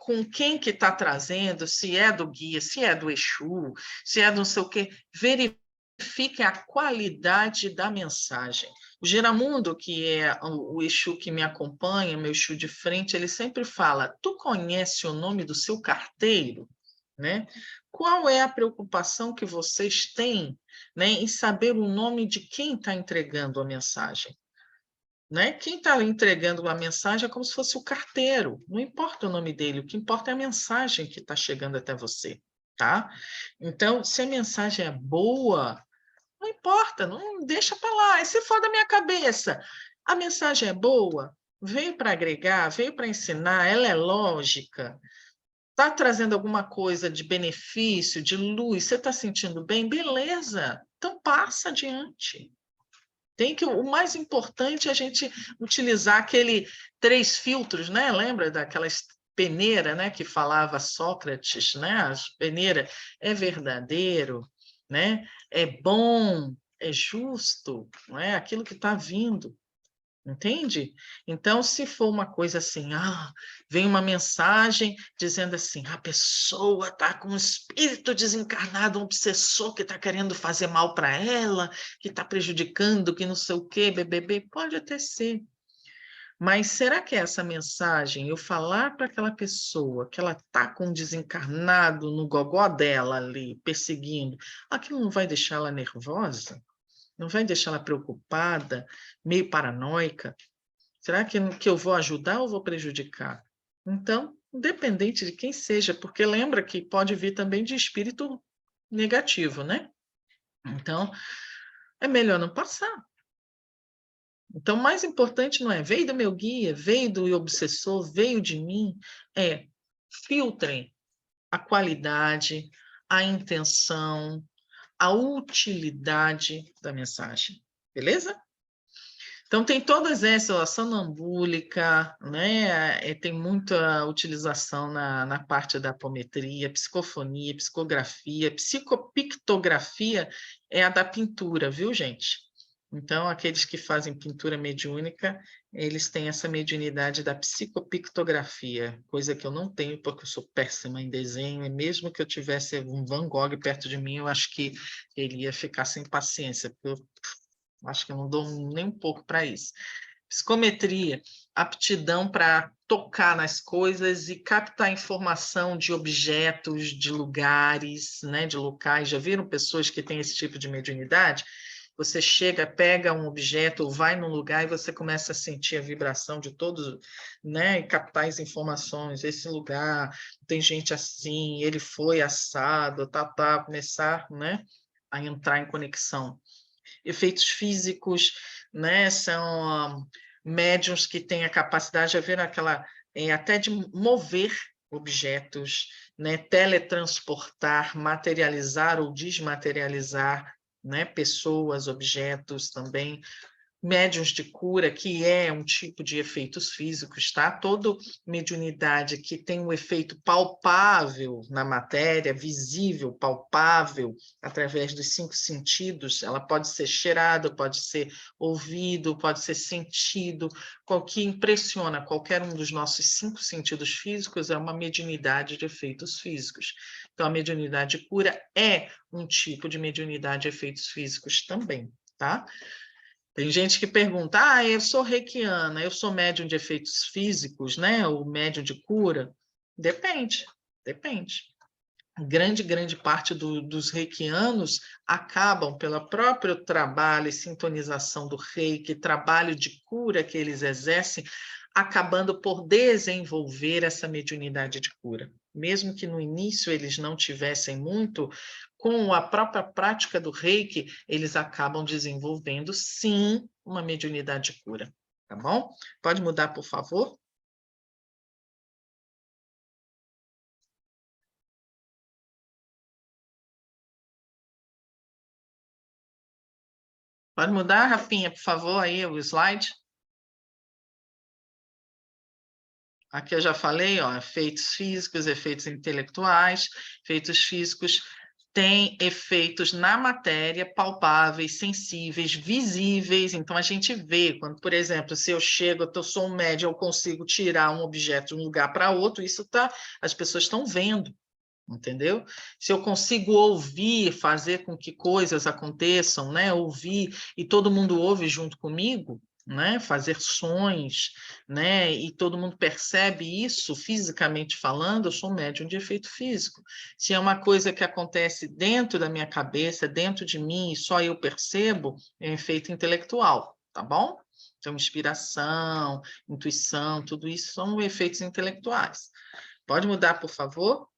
com quem que está trazendo, se é do guia, se é do Exu, se é do não sei o quê. Verifiquem a qualidade da mensagem. O Giramundo, que é o Exu que me acompanha, meu Exu de frente, ele sempre fala: tu conhece o nome do seu carteiro? Né? Qual é a preocupação que vocês têm, né, em saber o nome de quem está entregando a mensagem? Né? Quem está entregando uma mensagem é como se fosse o carteiro, não importa o nome dele, o que importa é a mensagem que está chegando até você, tá? Então, se a mensagem é boa, não importa, não deixa para lá, se for da minha cabeça, a mensagem é boa, veio para agregar, veio para ensinar, ela é lógica, está trazendo alguma coisa de benefício, de luz, você está sentindo bem, beleza, então passa adiante. O mais importante é a gente utilizar aquele 3 filtros, né? Lembra daquela peneira, né, que falava Sócrates, né? A peneira é verdadeiro, né? É bom, é justo, não é? Aquilo que está vindo. Entende? Então, se for uma coisa assim, vem uma mensagem dizendo assim, a pessoa está com um espírito desencarnado, um obsessor que está querendo fazer mal para ela, que está prejudicando, que não sei o quê, BBB, pode até ser. Mas será que essa mensagem, eu falar para aquela pessoa que ela está com um desencarnado no gogó dela ali, perseguindo, aquilo não vai deixar ela nervosa? Não vai deixar ela preocupada, meio paranoica? Será que eu vou ajudar ou vou prejudicar? Então, independente de quem seja, porque lembra que pode vir também de espírito negativo, né? Então, é melhor não passar. Então, o mais importante não é veio do meu guia, veio do obsessor, veio de mim, é filtrem a qualidade, a intenção, a utilidade da mensagem. Beleza? Então, tem todas essas, a sonambúlica, né? Tem muita utilização na parte da apometria, psicofonia, psicografia, psicopictografia é a da pintura, viu, gente? Então, aqueles que fazem pintura mediúnica, eles têm essa mediunidade da psicopictografia, coisa que eu não tenho, porque eu sou péssima em desenho, e mesmo que eu tivesse um Van Gogh perto de mim, eu acho que ele ia ficar sem paciência, porque eu acho que eu não dou nem um pouco para isso. Psicometria, aptidão para tocar nas coisas e captar informação de objetos, de lugares, né, de locais. Já viram pessoas que têm esse tipo de mediunidade? Você chega, pega um objeto, ou vai num lugar e você começa a sentir a vibração de todos, né, e captar as informações. Esse lugar tem gente assim, ele foi assado, começar, né, a entrar em conexão. Efeitos físicos, né? São médiums que têm a capacidade de haver até de mover objetos, né? Teletransportar, materializar ou desmaterializar, né? Pessoas, objetos também, médiuns de cura, que é um tipo de efeitos físicos, tá? Toda mediunidade que tem um efeito palpável na matéria, visível, palpável, através dos 5 sentidos, ela pode ser cheirada, pode ser ouvido, pode ser sentido, o que impressiona qualquer um dos nossos 5 sentidos físicos é uma mediunidade de efeitos físicos. Então, a mediunidade de cura é um tipo de mediunidade de efeitos físicos também, tá? Tem gente que pergunta, eu sou reikiana, eu sou médium de efeitos físicos, né? Ou médium de cura? Depende, depende. Grande parte dos reikianos acabam, pelo próprio trabalho e sintonização do reiki, trabalho de cura que eles exercem, acabando por desenvolver essa mediunidade de cura. Mesmo que no início eles não tivessem muito, com a própria prática do reiki, eles acabam desenvolvendo, sim, uma mediunidade de cura. Tá bom? Pode mudar, por favor? Pode mudar, Rafinha, por favor, aí o slide. Aqui eu já falei, ó, efeitos físicos, efeitos intelectuais, efeitos físicos tem efeitos na matéria palpáveis, sensíveis, visíveis. Então, a gente vê, quando, por exemplo, se eu chego, eu sou um médium, eu consigo tirar um objeto de um lugar para outro, as pessoas estão vendo, entendeu? Se eu consigo ouvir, fazer com que coisas aconteçam, né? Ouvir, e todo mundo ouve junto comigo, né? Fazer sons, né? E todo mundo percebe isso fisicamente falando, eu sou médium de efeito físico. Se é uma coisa que acontece dentro da minha cabeça, dentro de mim, e só eu percebo, é um efeito intelectual, tá bom? Então, inspiração, intuição, tudo isso são efeitos intelectuais. Pode mudar, por favor?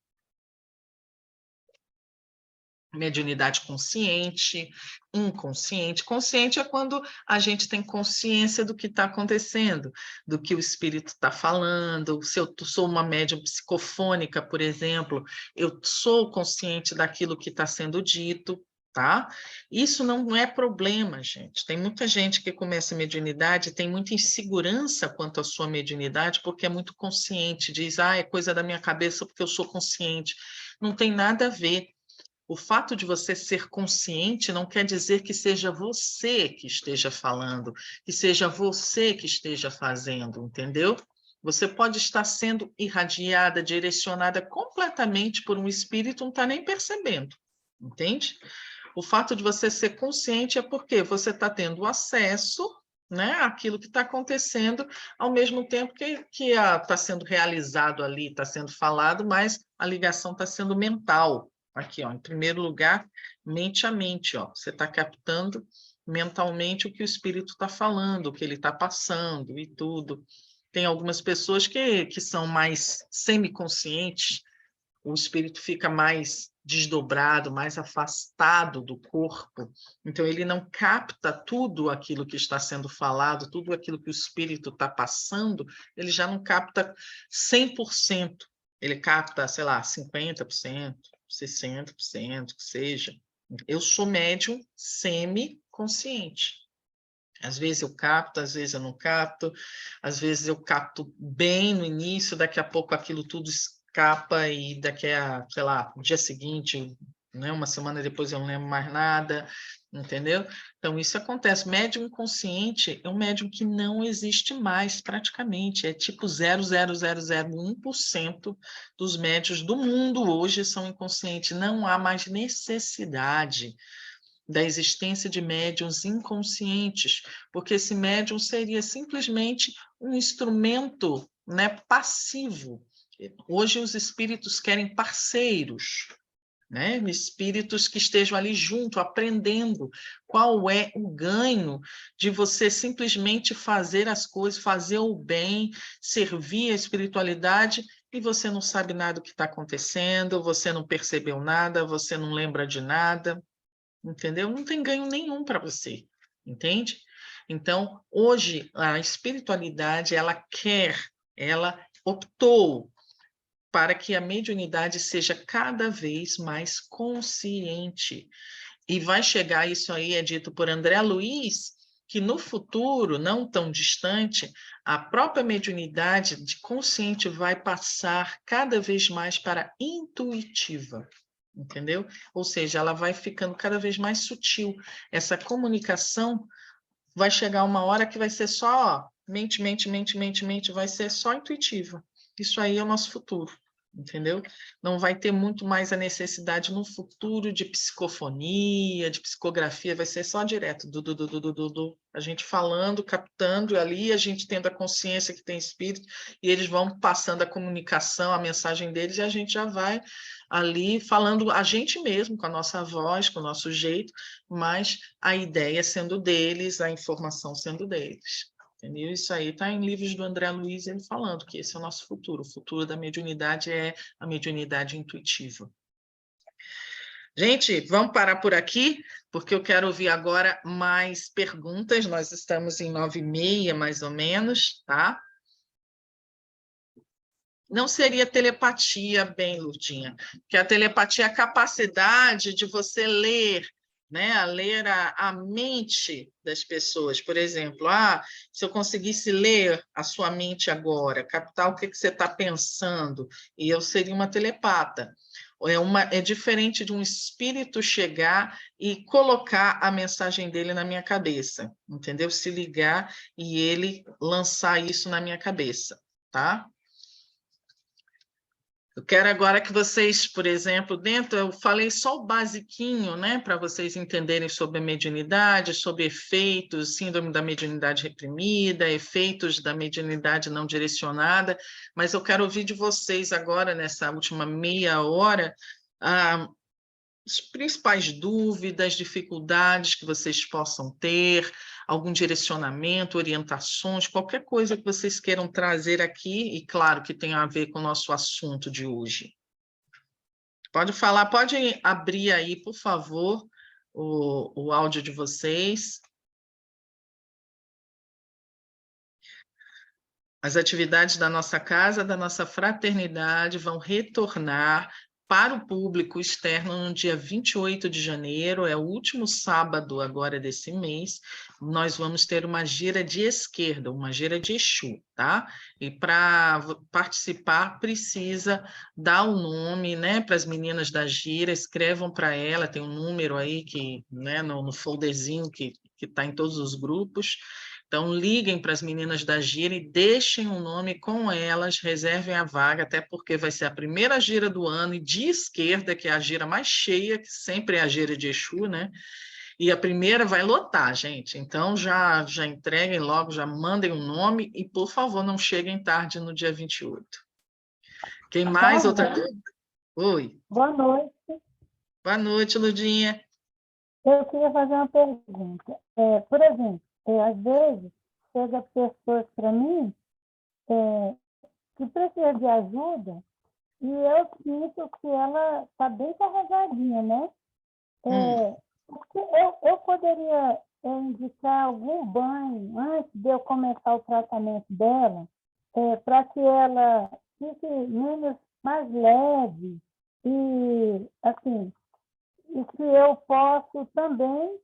Mediunidade consciente, inconsciente. Consciente é quando a gente tem consciência do que está acontecendo, do que o espírito está falando. Se eu sou uma médium psicofônica, por exemplo, eu sou consciente daquilo que está sendo dito, tá? Isso não é problema, gente. Tem muita gente que começa a mediunidade, tem muita insegurança quanto à sua mediunidade, porque é muito consciente, diz, é coisa da minha cabeça porque eu sou consciente. Não tem nada a ver. O fato de você ser consciente não quer dizer que seja você que esteja falando, que seja você que esteja fazendo, entendeu? Você pode estar sendo irradiada, direcionada completamente por um espírito, não está nem percebendo, entende? O fato de você ser consciente é porque você está tendo acesso, né, àquilo que está acontecendo, ao mesmo tempo que está sendo realizado ali, está sendo falado, mas a ligação está sendo mental. Aqui, ó, em primeiro lugar, mente a mente, ó. Você está captando mentalmente o que o espírito está falando, o que ele está passando e tudo. Tem algumas pessoas que são mais semiconscientes, o espírito fica mais desdobrado, mais afastado do corpo, então ele não capta tudo aquilo que está sendo falado, tudo aquilo que o espírito está passando, ele já não capta 100%, ele capta, sei lá, 50%, 60%, que seja. Eu sou médium semi-consciente. Às vezes eu capto, às vezes eu não capto, às vezes eu capto bem no início, daqui a pouco aquilo tudo escapa e daqui a, sei lá, no dia seguinte, né, uma semana depois eu não lembro mais nada, entendeu? Então isso acontece. Médium inconsciente é um médium que não existe mais praticamente, é tipo 0,0001% dos médiuns do mundo hoje são inconscientes, não há mais necessidade da existência de médiuns inconscientes, porque esse médium seria simplesmente um instrumento, né, passivo. Hoje os espíritos querem parceiros, né, espíritos que estejam ali junto, aprendendo qual é o ganho de você simplesmente fazer as coisas, fazer o bem, servir a espiritualidade, e você não sabe nada do que está acontecendo, você não percebeu nada, você não lembra de nada, entendeu? Não tem ganho nenhum para você, entende? Então, hoje, a espiritualidade, ela optou para que a mediunidade seja cada vez mais consciente. E vai chegar, isso aí é dito por André Luiz, que no futuro, não tão distante, a própria mediunidade de consciente vai passar cada vez mais para intuitiva, entendeu? Ou seja, ela vai ficando cada vez mais sutil. Essa comunicação vai chegar uma hora que vai ser só mente, mente, mente, mente, mente, vai ser só intuitiva. Isso aí é o nosso futuro, entendeu? Não vai ter muito mais a necessidade no futuro de psicofonia, de psicografia, vai ser só direto, a gente falando, captando ali, a gente tendo a consciência que tem espírito, e eles vão passando a comunicação, a mensagem deles, e a gente já vai ali falando a gente mesmo, com a nossa voz, com o nosso jeito, mas a ideia sendo deles, a informação sendo deles. Entendeu? Isso aí está em livros do André Luiz, ele falando que esse é o nosso futuro. O futuro da mediunidade é a mediunidade intuitiva. Gente, vamos parar por aqui, porque eu quero ouvir agora mais perguntas. Nós estamos em 9h30, mais ou menos, tá? Não seria telepatia, bem, Lurdinha, porque a telepatia é a capacidade de você ler, né? A ler a mente das pessoas. Por exemplo, se eu conseguisse ler a sua mente agora, captar o que você está pensando, e eu seria uma telepata. É diferente de um espírito chegar e colocar a mensagem dele na minha cabeça, entendeu? Se ligar e ele lançar isso na minha cabeça, tá? Eu quero agora que vocês, por exemplo, eu falei só o basiquinho, né, para vocês entenderem sobre a mediunidade, sobre efeitos, síndrome da mediunidade reprimida, efeitos da mediunidade não direcionada, mas eu quero ouvir de vocês agora, nessa última meia hora, as principais dúvidas, dificuldades que vocês possam ter, algum direcionamento, orientações, qualquer coisa que vocês queiram trazer aqui, e claro que tem a ver com o nosso assunto de hoje. Pode falar, pode abrir aí, por favor, o áudio de vocês. As atividades da nossa casa, da nossa fraternidade, vão retornar para o público externo no dia 28 de janeiro, é o último sábado agora desse mês. Nós vamos ter uma gira de esquerda, uma gira de Exu, tá? E para participar precisa dar o nome, né, para as meninas da gira, escrevam para ela, tem um número aí que, né, no folderzinho que está em todos os grupos. Então, liguem para as meninas da gira e deixem o nome com elas, reservem a vaga, até porque vai ser a primeira gira do ano, e de esquerda, que é a gira mais cheia, que sempre é a gira de Exu, né? E a primeira vai lotar, gente. Então, já entreguem logo, já mandem o nome e, por favor, não cheguem tarde no dia 28. Quem mais? Outra dúvida? Oi. Boa noite. Boa noite, Ludinha. Eu queria fazer uma pergunta. Por exemplo, às vezes, chega pessoas para mim que precisam de ajuda e eu sinto que ela está bem carregadinha, né? Porque eu poderia indicar algum banho antes de eu começar o tratamento dela, para que ela fique mais leve e, assim, e que eu posso também,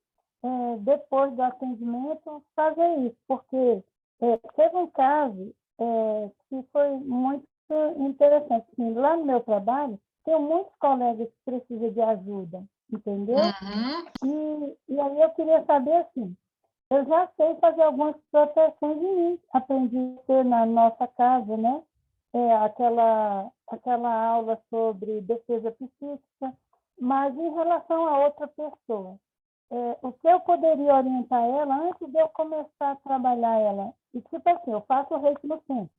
depois do atendimento, fazer isso, porque teve um caso que foi muito interessante. Assim, lá no meu trabalho, tenho muitos colegas que precisam de ajuda, entendeu? E aí eu queria saber, assim, eu já sei fazer algumas proteções em mim, aprendi a ter na nossa casa, né? Aquela aula sobre defesa psíquica, mas em relação a outra pessoa, o que eu poderia orientar ela antes de eu começar a trabalhar ela? E tipo assim, eu faço o reiki no centro.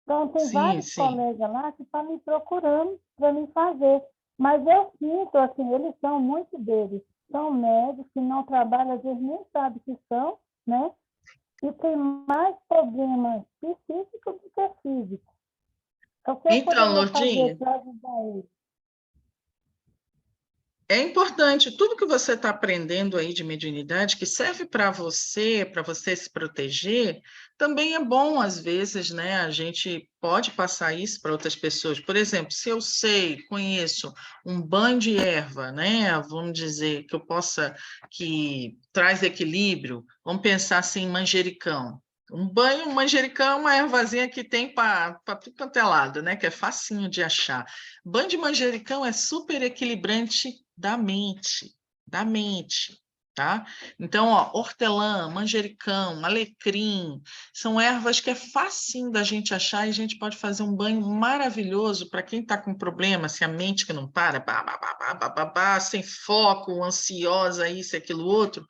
Então, tem vários colegas lá que estão me procurando para me fazer. Mas eu sinto, assim, eles são, muitos deles, são médicos que não trabalham, às vezes nem sabem que são, né? E tem mais problemas psíquicos do que físicos. Então, Lourdinha, para ajudar eles? é importante, tudo que você está aprendendo aí de mediunidade, que serve para você se proteger, também é bom, às vezes, né? A gente pode passar isso para outras pessoas. Por exemplo, se eu conheço um banho de erva, né? Vamos dizer, que traz equilíbrio, vamos pensar assim, manjericão. Manjericão é uma ervazinha que tem para tudo quanto é lado, né? Que é facinho de achar. Banho de manjericão é super equilibrante da mente, tá? Então, ó, hortelã, manjericão, alecrim, são ervas que é facinho da gente achar e a gente pode fazer um banho maravilhoso para quem está com problema, se a mente que não para, sem foco, ansiosa, isso, aquilo, outro,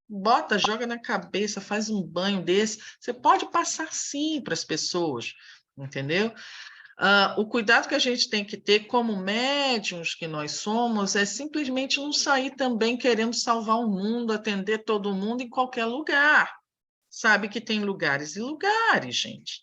bota, joga na cabeça, faz um banho desse, você pode passar sim para as pessoas, entendeu? O cuidado que a gente tem que ter como médiuns que nós somos é simplesmente não sair também querendo salvar o mundo, atender todo mundo em qualquer lugar. Sabe que tem lugares e lugares, gente.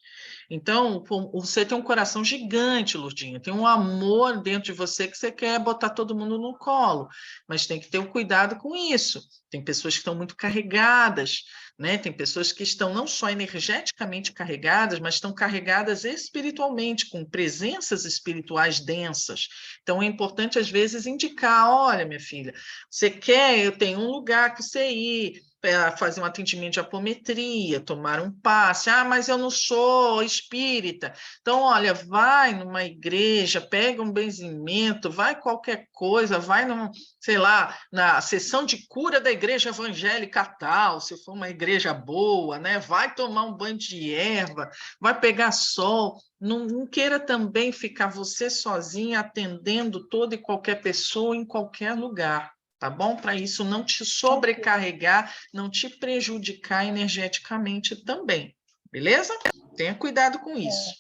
Então, você tem um coração gigante, Lourdinha, tem um amor dentro de você que você quer botar todo mundo no colo, mas tem que ter o cuidado com isso. Tem pessoas que estão muito carregadas, né? Tem pessoas que estão não só energeticamente carregadas, mas estão carregadas espiritualmente, com presenças espirituais densas. Então, é importante, às vezes, indicar: olha, minha filha, você quer, eu tenho um lugar que você ir, fazer um atendimento de apometria, tomar um passe. Ah, mas eu não sou espírita. Então, olha, vai numa igreja, pega um benzimento, vai qualquer coisa, vai sei lá, na sessão de cura da igreja evangélica tal, se for uma igreja boa, né? Vai tomar um banho de erva, vai pegar sol. Não queira também ficar você sozinha atendendo toda e qualquer pessoa em qualquer lugar, tá bom? Para isso não te sobrecarregar, não te prejudicar energeticamente também, beleza? Tenha cuidado com isso.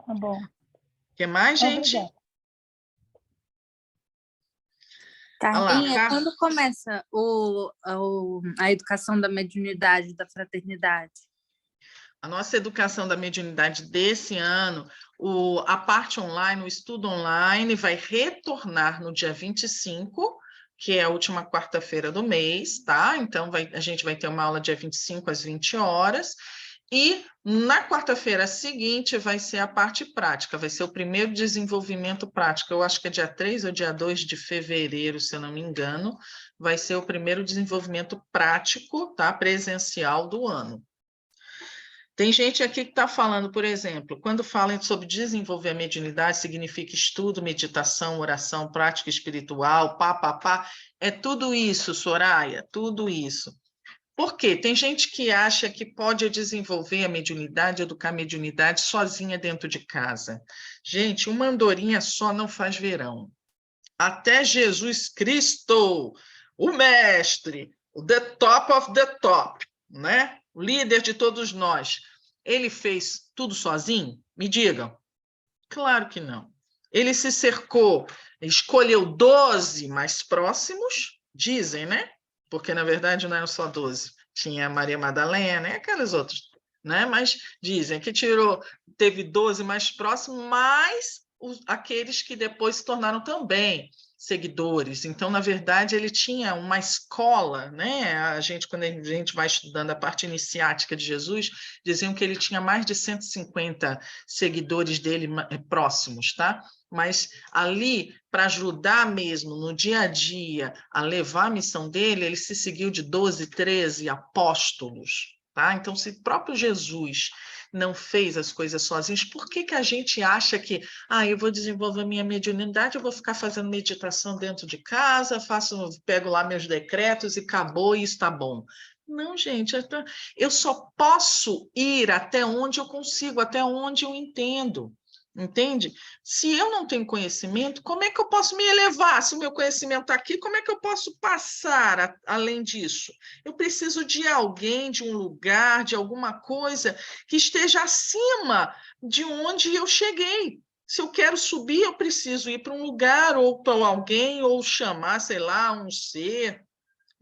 Tá bom. O que mais, gente? Obrigada. Carlinha, quando começa a educação da mediunidade, da fraternidade? A nossa educação da mediunidade desse ano, a parte online, o estudo online, vai retornar no dia 25, que é a última quarta-feira do mês, tá? Então, a gente vai ter uma aula dia 25 às 20 horas. E na quarta-feira seguinte vai ser a parte prática, vai ser o primeiro desenvolvimento prático. Eu acho que é dia 3 ou dia 2 de fevereiro, se eu não me engano, vai ser o primeiro desenvolvimento prático, tá? Presencial do ano. Tem gente aqui que está falando, por exemplo, quando falam sobre desenvolver a mediunidade, significa estudo, meditação, oração, prática espiritual, pá. É tudo isso, Soraya, tudo isso. Por quê? Tem gente que acha que pode desenvolver a mediunidade, educar a mediunidade sozinha dentro de casa. Gente, uma andorinha só não faz verão. Até Jesus Cristo, o mestre, o the top of the top, né? O líder de todos nós, ele fez tudo sozinho? Me digam. Claro que não. Ele se cercou, escolheu 12 mais próximos, dizem, né? Porque, na verdade, não eram só 12. Tinha Maria Madalena e aqueles outros, né? Mas dizem que teve 12 mais próximos, mais aqueles que depois se tornaram também seguidores. Então, na verdade, ele tinha uma escola, né? Quando a gente vai estudando a parte iniciática de Jesus, diziam que ele tinha mais de 150 seguidores dele próximos, tá? Mas ali, para ajudar mesmo no dia a dia a levar a missão dele, ele se seguiu de 12, 13 apóstolos, tá? Então, se o próprio Jesus não fez as coisas sozinho, por que a gente acha que eu vou desenvolver minha mediunidade, eu vou ficar fazendo meditação dentro de casa, pego lá meus decretos e acabou e está bom? Não, gente, eu só posso ir até onde eu consigo, até onde eu entendo. Entende? Se eu não tenho conhecimento, como é que eu posso me elevar? Se o meu conhecimento está aqui, como é que eu posso passar além disso? Eu preciso de alguém, de um lugar, de alguma coisa que esteja acima de onde eu cheguei. Se eu quero subir, eu preciso ir para um lugar, ou para alguém, ou chamar, sei lá, um ser,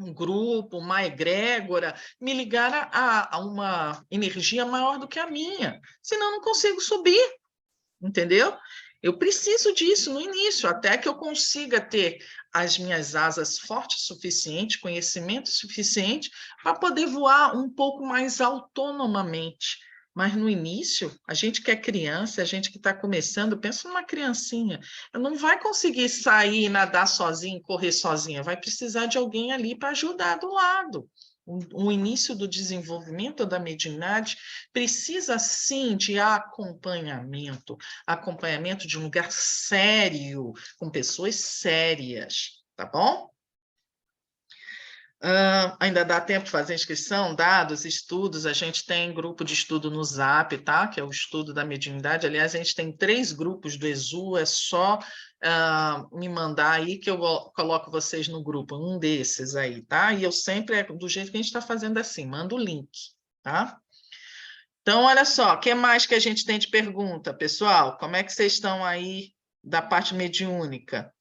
um grupo, uma egrégora, me ligar a uma energia maior do que a minha. Senão, eu não consigo subir. Entendeu? Eu preciso disso no início, até que eu consiga ter as minhas asas fortes o suficiente, conhecimento suficiente, para poder voar um pouco mais autonomamente. Mas no início, a gente que é criança, a gente que está começando, pensa numa criancinha, não vai conseguir sair, nadar sozinha, correr sozinha, vai precisar de alguém ali para ajudar do lado. O início do desenvolvimento da mediunidade precisa, sim, de acompanhamento de um lugar sério, com pessoas sérias, tá bom? Ainda dá tempo de fazer inscrição, dados, estudos, a gente tem grupo de estudo no Zap, tá? Que é o estudo da mediunidade. Aliás, a gente tem 3 grupos do ESU, é só me mandar aí que eu coloco vocês no grupo, um desses aí, tá? E eu sempre, do jeito que a gente está fazendo assim, mando o link, tá? Então, olha só, o que mais que a gente tem de pergunta, pessoal? Como é que vocês estão aí da parte mediúnica?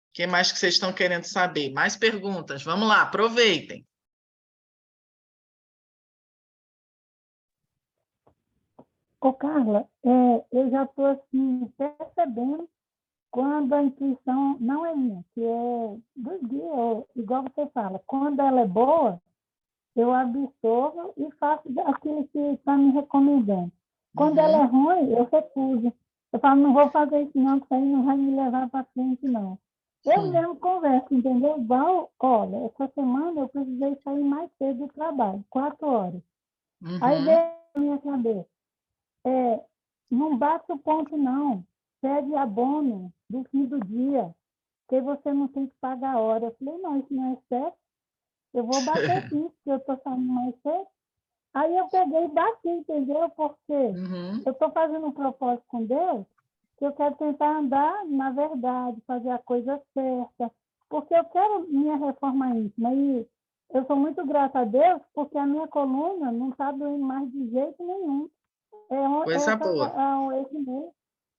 O que mais que vocês estão querendo saber? Mais perguntas? Vamos lá, aproveitem. Ô, Carla, eu já estou assim, percebendo quando a intuição não é minha, que é do dia, igual você fala, quando ela é boa, eu absorvo e faço aquilo que está me recomendando. Quando ela é ruim, eu recuso. Eu falo, não vou fazer isso não, porque aí não vai me levar para frente, não. Eu mesmo converso, entendeu? Val, olha, essa semana eu precisei sair mais cedo do trabalho, 4 horas. Aí Uhum. veio na minha cabeça, não bate o ponto, não. Pede abono do fim do dia, porque você não tem que pagar a hora. Eu falei, não, isso não é certo. Eu vou bater sim, porque eu estou saindo mais cedo. Aí eu peguei e bati, entendeu? Porque Uhum. eu estou fazendo um propósito com Deus, que eu quero tentar andar na verdade, fazer a coisa certa, porque eu quero minha reforma íntima. E eu sou muito grata a Deus, porque a minha coluna não está doendo mais de jeito nenhum. Coisa boa. Esse mês.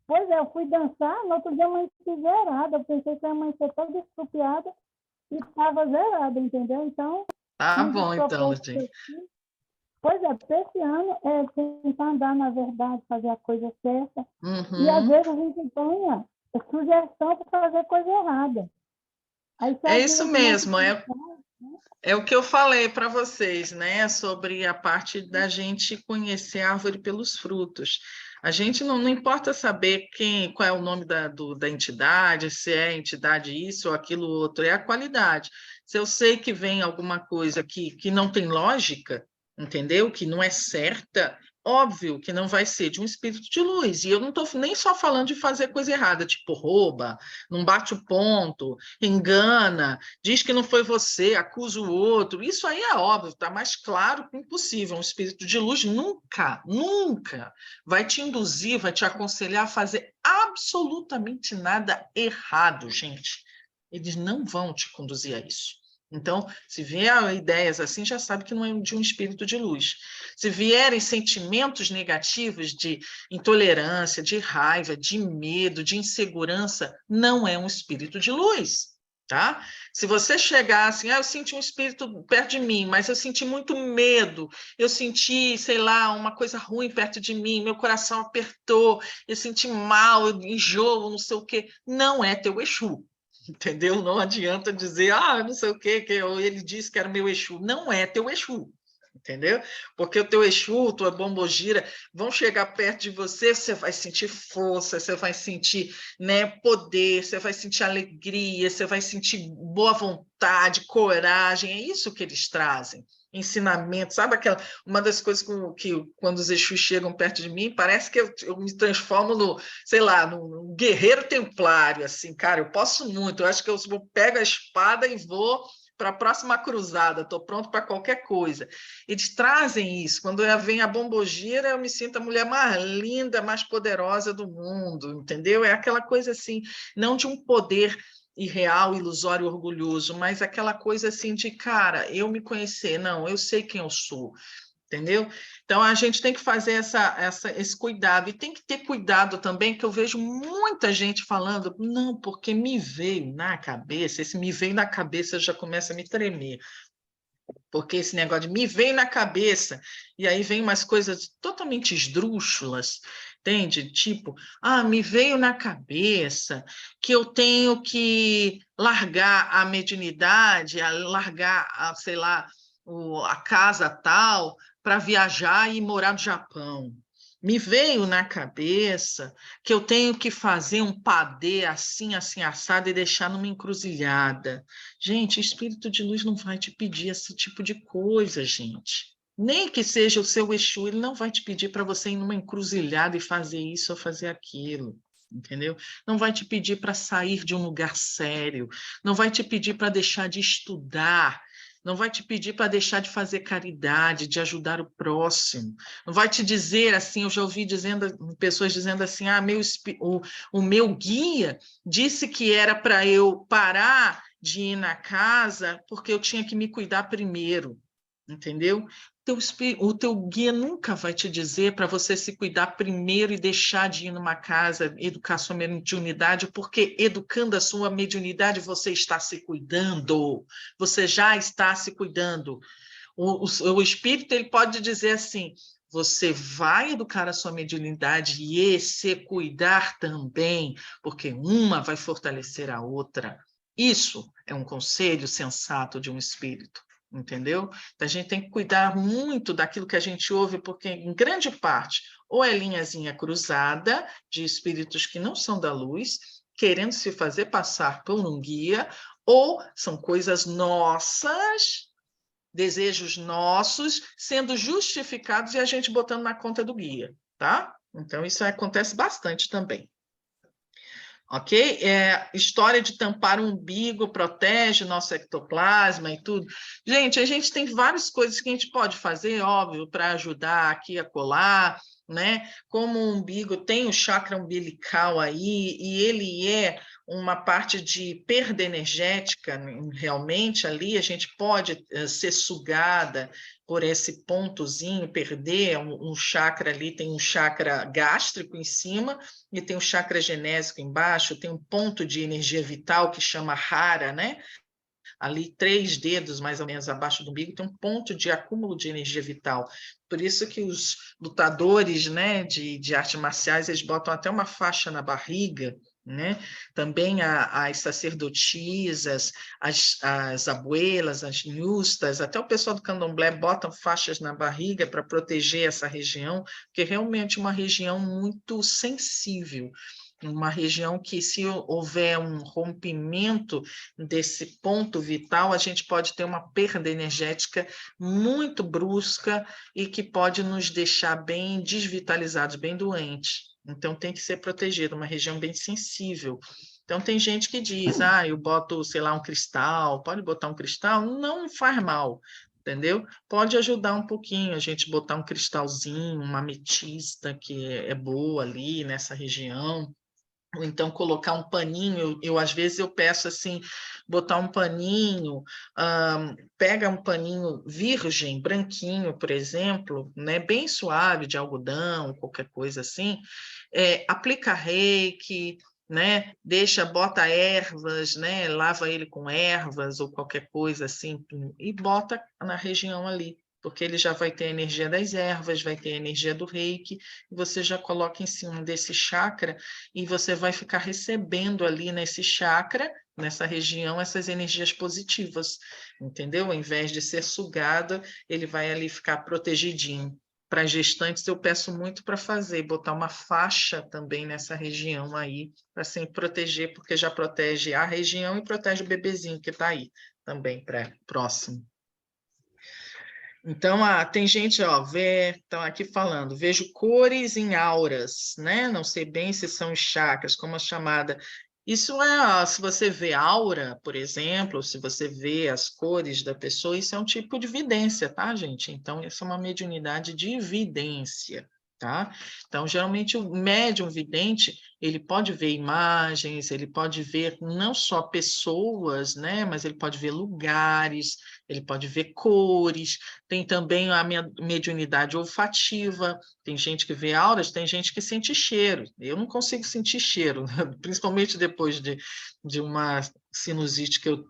Pois é, eu fui dançar, no outro dia eu amanheci zerada. Eu pensei que ia amanhecer toda estrupiada e estava zerada, entendeu? Então, Tá um dos bom, então, propósitos que gente. eu fiz, pois é, para esse ano é tentar andar na verdade, fazer a coisa certa. E às Uhum. vezes a gente ganha sugestão para fazer coisa errada. Aí se É alguém isso não se mesmo, é o que eu falei para vocês, né, sobre a parte da gente conhecer a árvore pelos frutos. A gente não importa saber qual é o nome da entidade, se é entidade isso ou aquilo outro, é a qualidade. Se eu sei que vem alguma coisa que não tem lógica, entendeu? Que não é certa, óbvio que não vai ser de um espírito de luz. E eu não estou nem só falando de fazer coisa errada, tipo rouba, não bate o ponto, engana, diz que não foi você, acusa o outro. Isso aí é óbvio, está mais claro que impossível. Um espírito de luz nunca, nunca vai te induzir, vai te aconselhar a fazer absolutamente nada errado, gente. Eles não vão te conduzir a isso. Então, se vier ideias assim, já sabe que não é de um espírito de luz. Se vierem sentimentos negativos de intolerância, de raiva, de medo, de insegurança, não é um espírito de luz. Tá? Se você chegar assim, eu senti um espírito perto de mim, mas eu senti muito medo, eu senti, sei lá, uma coisa ruim perto de mim, meu coração apertou, eu senti mal, eu enjoo, não sei o quê, não é teu Exu, entendeu? Não adianta dizer, não sei o quê, que ele disse que era meu Exu, não é teu Exu. Entendeu? Porque o teu Exu, tua bombogira, vão chegar perto de você, você vai sentir força, você vai sentir, né, poder, você vai sentir alegria, você vai sentir boa vontade, coragem, é isso que eles trazem. Ensinamento, sabe uma das coisas que quando os Exus chegam perto de mim, parece que eu me transformo no, sei lá, num guerreiro templário, assim, cara, eu posso muito, eu acho que eu pego a espada e vou para a próxima cruzada, estou pronto para qualquer coisa. Eles trazem isso. Quando vem a bombogira, eu me sinto a mulher mais linda, mais poderosa do mundo, entendeu? É aquela coisa assim, não de um poder irreal, ilusório, orgulhoso, mas aquela coisa assim de, cara, eu me conhecer, não, eu sei quem eu sou, entendeu? Então, a gente tem que fazer esse cuidado. E tem que ter cuidado também, que eu vejo muita gente falando, não, porque me veio na cabeça, esse me veio na cabeça já começa a me tremer. Porque esse negócio de me veio na cabeça, e aí vem umas coisas totalmente esdrúxulas, entende? Tipo, me veio na cabeça que eu tenho que largar a mediunidade, largar, sei lá, a casa tal, para viajar e morar no Japão. Me veio na cabeça que eu tenho que fazer um padê assim, assim, assado e deixar numa encruzilhada. Gente, espírito de luz não vai te pedir esse tipo de coisa, gente. Nem que seja o seu Exu, ele não vai te pedir para você ir numa encruzilhada e fazer isso ou fazer aquilo. Entendeu? Não vai te pedir para sair de um lugar sério, não vai te pedir para deixar de estudar, não vai te pedir para deixar de fazer caridade, de ajudar o próximo. Não vai te dizer assim, eu já ouvi pessoas dizendo assim, o meu guia disse que era para eu parar de ir na casa porque eu tinha que me cuidar primeiro, entendeu? O teu guia nunca vai te dizer para você se cuidar primeiro e deixar de ir numa casa, educar sua mediunidade, porque educando a sua mediunidade você está se cuidando, você já está se cuidando. O espírito ele pode dizer assim, você vai educar a sua mediunidade e se cuidar também, porque uma vai fortalecer a outra. Isso é um conselho sensato de um espírito, entendeu? Então, a gente tem que cuidar muito daquilo que a gente ouve, porque, em grande parte, ou é linhazinha cruzada de espíritos que não são da luz, querendo se fazer passar por um guia, ou são coisas nossas, desejos nossos, sendo justificados e a gente botando na conta do guia, tá? Então, isso acontece bastante também. Ok? História de tampar o umbigo protege nosso ectoplasma e tudo. Gente, a gente tem várias coisas que a gente pode fazer, óbvio, para ajudar aqui a colar, né? Como o umbigo tem o chakra umbilical aí, e ele é uma parte de perda energética, realmente ali, a gente pode ser sugada por esse pontozinho, perder um chakra ali, tem um chakra gástrico em cima, e tem um chakra genésico embaixo, tem um ponto de energia vital que chama Hara, né? Ali 3 dedos mais ou menos abaixo do umbigo tem um ponto de acúmulo de energia vital. Por isso que os lutadores, né, de artes marciais, eles botam até uma faixa na barriga, né? Também as sacerdotisas, as abuelas, as nhustas, até o pessoal do candomblé botam faixas na barriga para proteger essa região, porque realmente é uma região muito sensível, uma região que, se houver um rompimento desse ponto vital, a gente pode ter uma perda energética muito brusca e que pode nos deixar bem desvitalizados, bem doentes. Então, tem que ser protegido, uma região bem sensível. Então, tem gente que diz, eu boto, sei lá, um cristal, pode botar um cristal? Não faz mal, entendeu? Pode ajudar um pouquinho a gente botar um cristalzinho, uma ametista, que é boa ali nessa região, ou então colocar um paninho, às vezes eu peço assim, botar um paninho, pega um paninho virgem, branquinho, por exemplo, né, bem suave, de algodão, qualquer coisa assim, aplica reiki, né, bota ervas, né, lava ele com ervas ou qualquer coisa assim, e bota na região ali, porque ele já vai ter a energia das ervas, vai ter a energia do reiki, e você já coloca em cima desse chakra, e você vai ficar recebendo ali nesse chakra, nessa região, essas energias positivas, entendeu? Ao invés de ser sugado, ele vai ali ficar protegidinho. Para gestantes, eu peço muito para fazer, botar uma faixa também nessa região aí, para sempre proteger, porque já protege a região e protege o bebezinho que está aí também, próximo. Então, tem gente, estão aqui falando, vejo cores em auras, né? Não sei bem se são chakras, como a chamada. Isso se você vê aura, por exemplo, se você vê as cores da pessoa, isso é um tipo de vidência, tá, gente? Então, isso é uma mediunidade de vidência, tá? Então, geralmente, o médium vidente, ele pode ver imagens, ele pode ver não só pessoas, né? Mas ele pode ver lugares, ele pode ver cores, tem também a mediunidade olfativa, tem gente que vê auras, tem gente que sente cheiro. Eu não consigo sentir cheiro, principalmente depois de uma sinusite que eu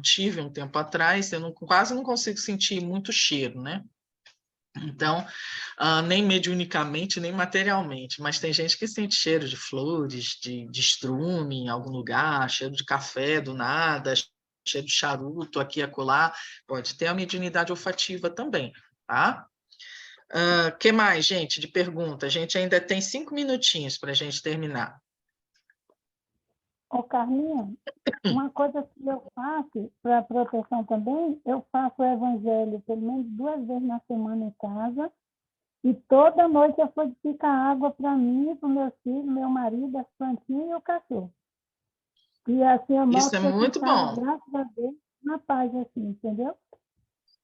tive um tempo atrás, eu quase não consigo sentir muito cheiro, né? Então, nem mediunicamente, nem materialmente, mas tem gente que sente cheiro de flores, de estrume em algum lugar, cheiro de café do nada, cheiro de charuto aqui e acolá, pode ter a mediunidade olfativa também, tá? Que mais, gente, de pergunta? A gente ainda tem 5 minutinhos para a gente terminar. Ô, Carlinha, uma coisa que eu faço para proteção também, eu faço o evangelho pelo menos 2 vezes na semana em casa, e toda noite eu frutifico a água para mim, para os meus filhos, meu marido, as plantinhas e o cachorro. E assim eu Isso é mostro muito bom. graças a Deus, na paz, assim, entendeu?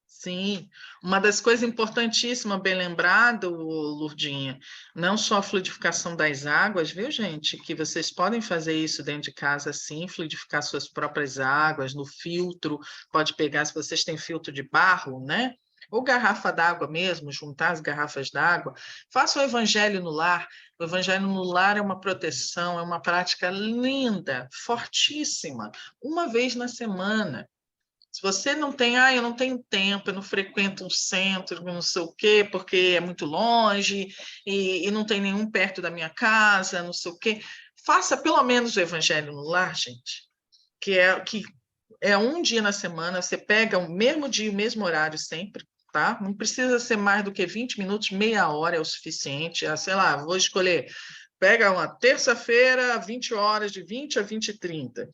Sim, uma das coisas importantíssimas, bem lembrado, Lurdinha, não só a fluidificação das águas, viu, gente? Que vocês podem fazer isso dentro de casa, sim, fluidificar suas próprias águas, no filtro, pode pegar, se vocês têm filtro de barro, né? Ou garrafa d'água mesmo, juntar as garrafas d'água. Faça o evangelho no lar. O evangelho no lar é uma proteção, é uma prática linda, fortíssima, uma vez na semana. Se você não tem, eu não tenho tempo, eu não frequento um centro, não sei o quê, porque é muito longe e não tem nenhum perto da minha casa, não sei o quê, faça pelo menos o evangelho no lar, gente, que é um dia na semana, você pega o mesmo dia, o mesmo horário sempre, tá? Não precisa ser mais do que 20 minutos, meia hora é o suficiente. Sei lá, vou escolher Pega uma terça-feira, 20 horas, de 20 a 20h30.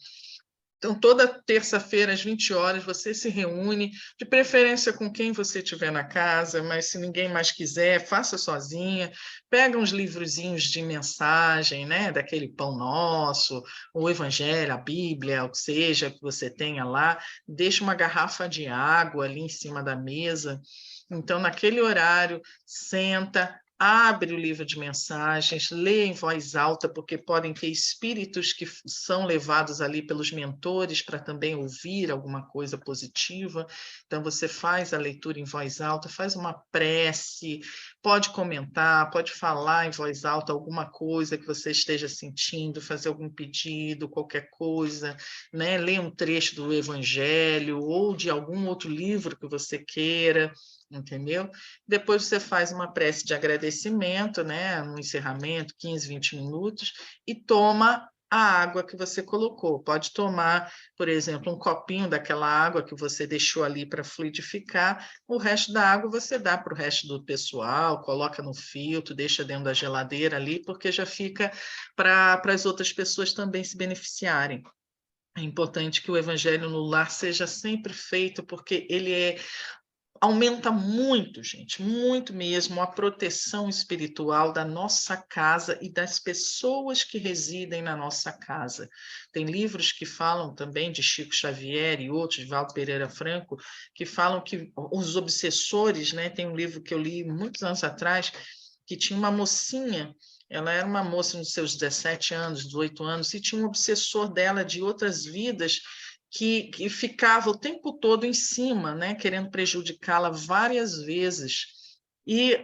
Então, toda terça-feira, às 20 horas, você se reúne, de preferência com quem você tiver na casa, mas se ninguém mais quiser, faça sozinha. Pega uns livrozinhos de mensagem, né? Daquele Pão Nosso, o Evangelho, a Bíblia, o que seja que você tenha lá. Deixa uma garrafa de água ali em cima da mesa. Então, naquele horário, senta, abre o livro de mensagens, lê em voz alta, porque podem ter espíritos que são levados ali pelos mentores para também ouvir alguma coisa positiva. Então, você faz a leitura em voz alta, faz uma prece, pode comentar, pode falar em voz alta alguma coisa que você esteja sentindo, fazer algum pedido, qualquer coisa, né? Lê um trecho do Evangelho ou de algum outro livro que você queira, entendeu? Depois você faz uma prece de agradecimento, né, no encerramento, 15, 20 minutos, e toma a água que você colocou. Pode tomar, por exemplo, um copinho daquela água que você deixou ali para fluidificar, o resto da água você dá para o resto do pessoal, coloca no filtro, deixa dentro da geladeira ali, porque já fica para as outras pessoas também se beneficiarem. É importante que o evangelho no lar seja sempre feito, porque ele aumenta muito, gente, muito mesmo, a proteção espiritual da nossa casa e das pessoas que residem na nossa casa. Tem livros que falam também de Chico Xavier e outros, de Valdo Pereira Franco, que falam que os obsessores, né? Tem um livro que eu li muitos anos atrás, que tinha uma mocinha. Ela era uma moça nos seus 17 anos, 18 anos, e tinha um obsessor dela de outras vidas que ficava o tempo todo em cima, né, querendo prejudicá-la várias vezes. E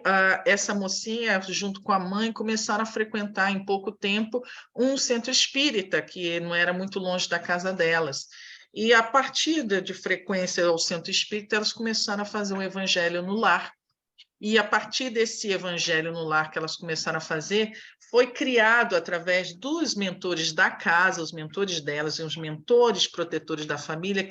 essa mocinha, junto com a mãe, começaram a frequentar em pouco tempo um centro espírita, que não era muito longe da casa delas. E a partir de frequência ao centro espírita, elas começaram a fazer um evangelho no lar. E a partir desse evangelho no lar que elas começaram a fazer, foi criado através dos mentores da casa, os mentores delas e os mentores protetores da família,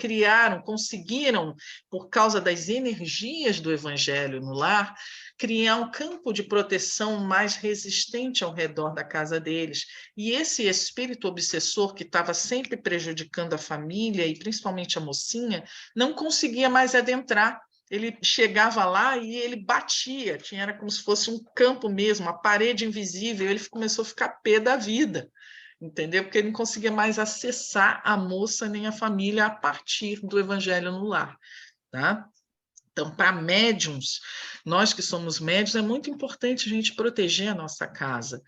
conseguiram, por causa das energias do evangelho no lar, criar um campo de proteção mais resistente ao redor da casa deles. E esse espírito obsessor que estava sempre prejudicando a família, e principalmente a mocinha, não conseguia mais adentrar. Ele chegava lá e ele batia, era como se fosse um campo mesmo, uma parede invisível, ele começou a ficar pé da vida, entendeu? Porque ele não conseguia mais acessar a moça nem a família a partir do evangelho no lar, tá? Então, para médiums, nós que somos médiums, é muito importante a gente proteger a nossa casa,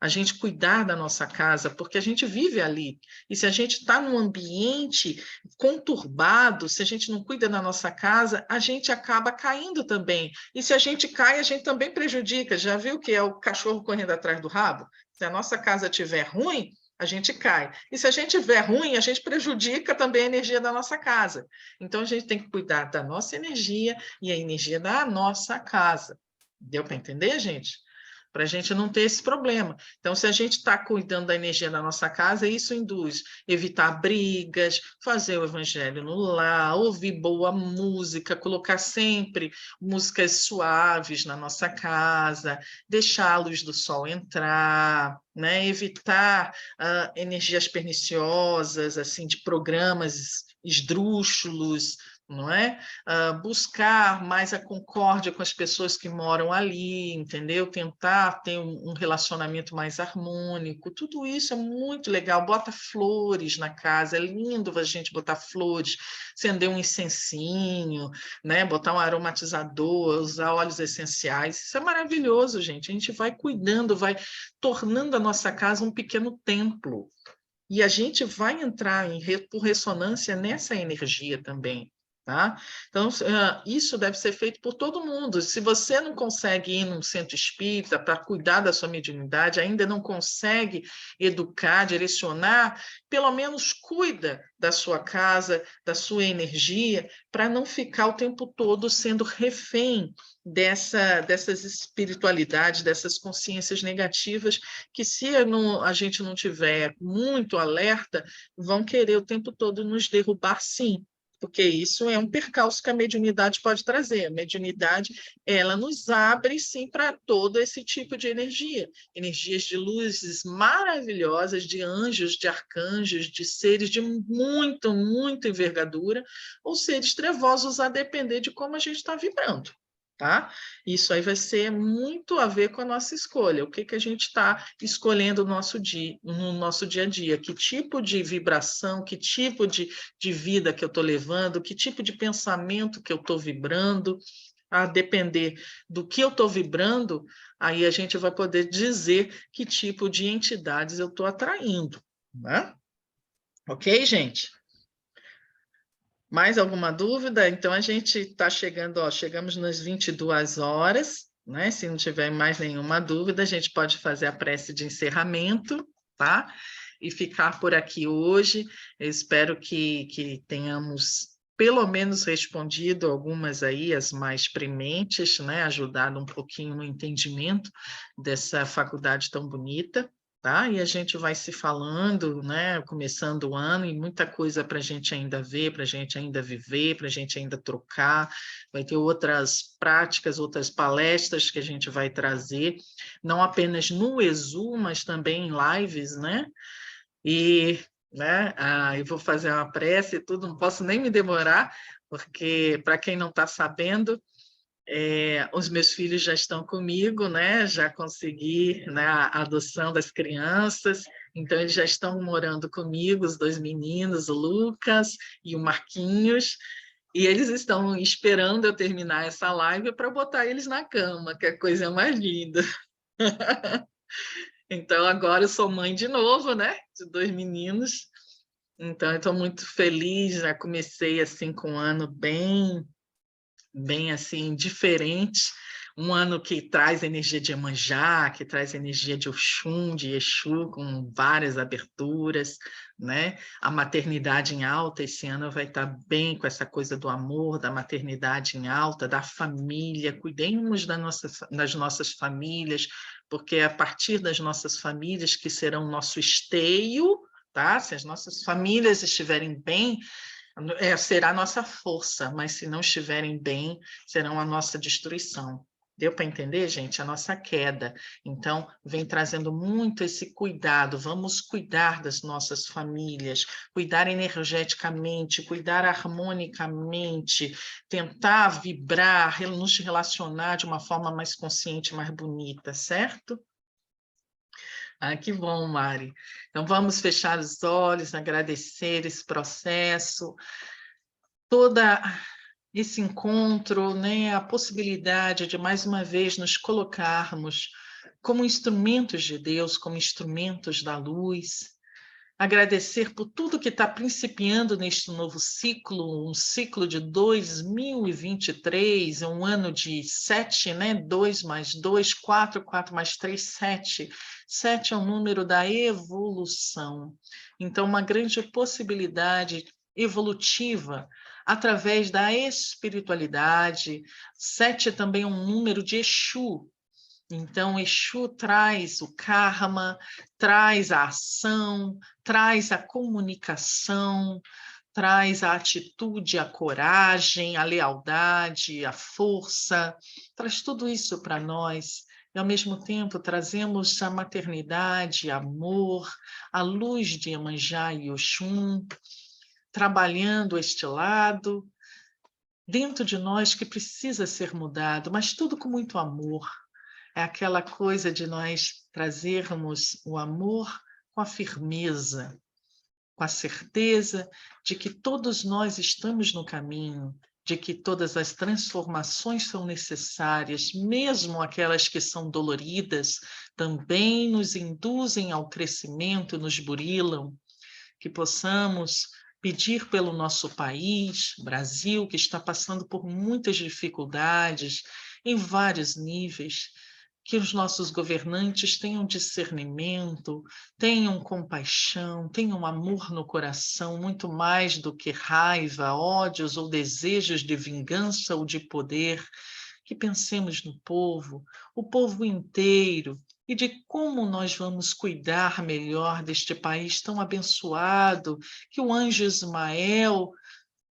a gente cuidar da nossa casa, porque a gente vive ali. E se a gente está num ambiente conturbado, se a gente não cuida da nossa casa, a gente acaba caindo também. E se a gente cai, a gente também prejudica. Já viu que é o cachorro correndo atrás do rabo? Se a nossa casa estiver ruim, a gente cai. E se a gente estiver ruim, a gente prejudica também a energia da nossa casa. Então, a gente tem que cuidar da nossa energia e a energia da nossa casa. Deu para entender, gente? Para a gente não ter esse problema. Então, se a gente está cuidando da energia da nossa casa, isso induz evitar brigas, fazer o evangelho no lar, ouvir boa música, colocar sempre músicas suaves na nossa casa, deixar a luz do sol entrar, né? Evitar energias perniciosas, assim, de programas esdrúxulos, não é? Buscar mais a concórdia com as pessoas que moram ali, entendeu? Tentar ter um relacionamento mais harmônico, tudo isso é muito legal. Bota flores na casa, é lindo a gente botar flores, acender um incensinho, né? Botar um aromatizador, usar óleos essenciais, isso é maravilhoso, gente. A gente vai cuidando, vai tornando a nossa casa um pequeno templo. E a gente vai entrar por ressonância nessa energia também. Tá? Então, isso deve ser feito por todo mundo. Se você não consegue ir num centro espírita para cuidar da sua mediunidade, ainda não consegue educar, direcionar, pelo menos cuida da sua casa, da sua energia, para não ficar o tempo todo sendo refém dessas espiritualidades, dessas consciências negativas, que se a gente não tiver muito alerta, vão querer o tempo todo nos derrubar, sim. porque isso é um percalço que a mediunidade pode trazer. A mediunidade, ela nos abre, sim, para todo esse tipo de energia. Energias de luzes maravilhosas, de anjos, de arcanjos, de seres de muita envergadura, ou seres trevosos, a depender de como a gente está vibrando. Tá? Isso aí vai ser muito a ver com a nossa escolha. O que, que a gente está escolhendo no nosso dia a dia? Que tipo de vibração, que tipo de vida que eu estou levando, que tipo de pensamento que eu estou vibrando. A depender do que eu estou vibrando, aí a gente vai poder dizer que tipo de entidades eu estou atraindo. Né? Ok, gente? Mais alguma dúvida? Então, a gente está chegando, chegamos nas 22 horas, né? Se não tiver mais nenhuma dúvida, a gente pode fazer a prece de encerramento, tá? E ficar por aqui hoje. Eu espero que tenhamos pelo menos respondido algumas aí, as mais prementes, né? Ajudado um pouquinho no entendimento dessa faculdade tão bonita. Tá? E a gente vai se falando, né? Começando o ano, e muita coisa para a gente ainda ver, para a gente ainda viver, para a gente ainda trocar. Vai ter outras práticas, outras palestras que a gente vai trazer, não apenas no ESU, mas também em lives, né? E né, eu vou fazer uma prece e tudo, não posso nem me demorar, porque, para quem não está sabendo, os meus filhos já estão comigo, né? Já consegui, né, a adoção das crianças, então eles já estão morando comigo, os 2 meninos, o Lucas e o Marquinhos, e eles estão esperando eu terminar essa live para botar eles na cama, que é a coisa mais linda. Então agora eu sou mãe de novo, né? De 2 meninos. Então eu estou muito feliz, já comecei assim com um ano bem assim, diferente, um ano que traz energia de Iemanjá, que traz energia de Oxum, de Exu, com várias aberturas, né? A maternidade em alta, esse ano vai estar bem com essa coisa do amor, da maternidade em alta, da família, cuidemos das nossas famílias, porque é a partir das nossas famílias que serão nosso esteio, tá? Se as nossas famílias estiverem bem, será a nossa força, mas se não estiverem bem, serão a nossa destruição. Deu para entender, gente? A nossa queda. Então, vem trazendo muito esse cuidado. Vamos cuidar das nossas famílias, cuidar energeticamente, cuidar harmonicamente, tentar vibrar, nos relacionar de uma forma mais consciente, mais bonita, certo? Ah, que bom, Mari. Então, vamos fechar os olhos, agradecer esse processo, toda esse encontro, né, a possibilidade de, mais uma vez, nos colocarmos como instrumentos de Deus, como instrumentos da luz, agradecer por tudo que está principiando neste novo ciclo, um ciclo de 2023, um ano de 7, né? 2 mais 2, 4, 4 mais 3, 7. 7 é o número da evolução. Então, uma grande possibilidade evolutiva através da espiritualidade. 7 é também um número de Exu. Então, Exu traz o karma, traz a ação, traz a comunicação, traz a atitude, a coragem, a lealdade, a força, traz tudo isso para nós. E, ao mesmo tempo, trazemos a maternidade, amor, a luz de Iemanjá e Oxum, trabalhando este lado dentro de nós que precisa ser mudado, mas tudo com muito amor. É aquela coisa de nós trazermos o amor com a firmeza, com a certeza de que todos nós estamos no caminho, de que todas as transformações são necessárias, mesmo aquelas que são doloridas, também nos induzem ao crescimento, nos burilam, que possamos pedir pelo nosso país, Brasil, que está passando por muitas dificuldades em vários níveis, que os nossos governantes tenham discernimento, tenham compaixão, tenham amor no coração, muito mais do que raiva, ódios ou desejos de vingança ou de poder, que pensemos no povo, o povo inteiro, e de como nós vamos cuidar melhor deste país tão abençoado, que o anjo Ismael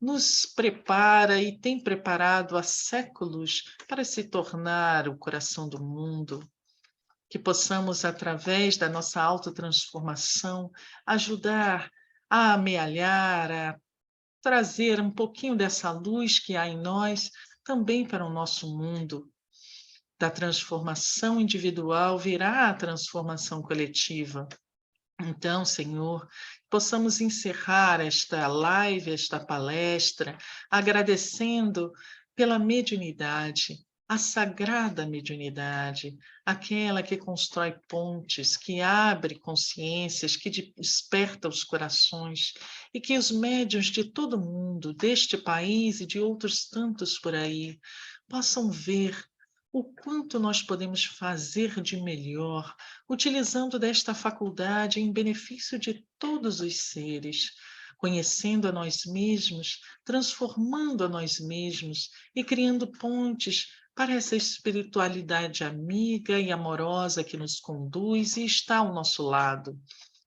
nos prepara e tem preparado há séculos para se tornar o coração do mundo, que possamos, através da nossa autotransformação, ajudar a amealhar, a trazer um pouquinho dessa luz que há em nós também para o nosso mundo. Da transformação individual virá a transformação coletiva. Então, Senhor, possamos encerrar esta live, esta palestra, agradecendo pela mediunidade, a sagrada mediunidade, aquela que constrói pontes, que abre consciências, que desperta os corações, e que os médiuns de todo mundo, deste país e de outros tantos por aí, possam ver o quanto nós podemos fazer de melhor, utilizando desta faculdade em benefício de todos os seres, conhecendo a nós mesmos, transformando a nós mesmos e criando pontes para essa espiritualidade amiga e amorosa que nos conduz e está ao nosso lado.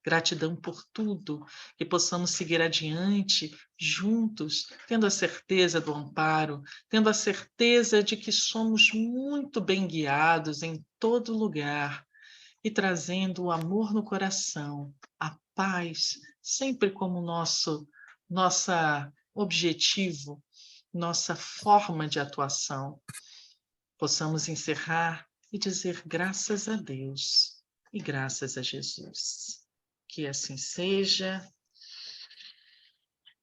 Gratidão por tudo, que possamos seguir adiante, juntos, tendo a certeza do amparo, tendo a certeza de que somos muito bem guiados em todo lugar e trazendo o amor no coração, a paz, sempre como nossa objetivo, nossa forma de atuação. Possamos encerrar e dizer graças a Deus e graças a Jesus. Que assim seja.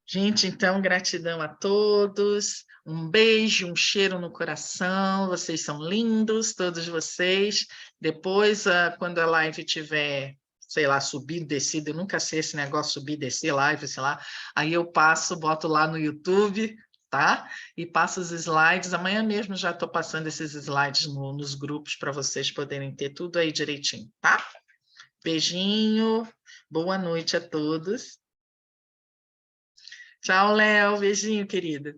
Gente, então, gratidão a todos. Um beijo, um cheiro no coração. Vocês são lindos, todos vocês. Depois, quando a live tiver, sei lá, subido, descido, eu nunca sei esse negócio, subir, descer, live, sei lá. Aí eu passo, boto lá no YouTube, tá? E passo os slides. Amanhã mesmo já estou passando esses slides nos grupos para vocês poderem ter tudo aí direitinho, tá? Beijinho. Boa noite a todos. Tchau, Léo. Beijinho, querida.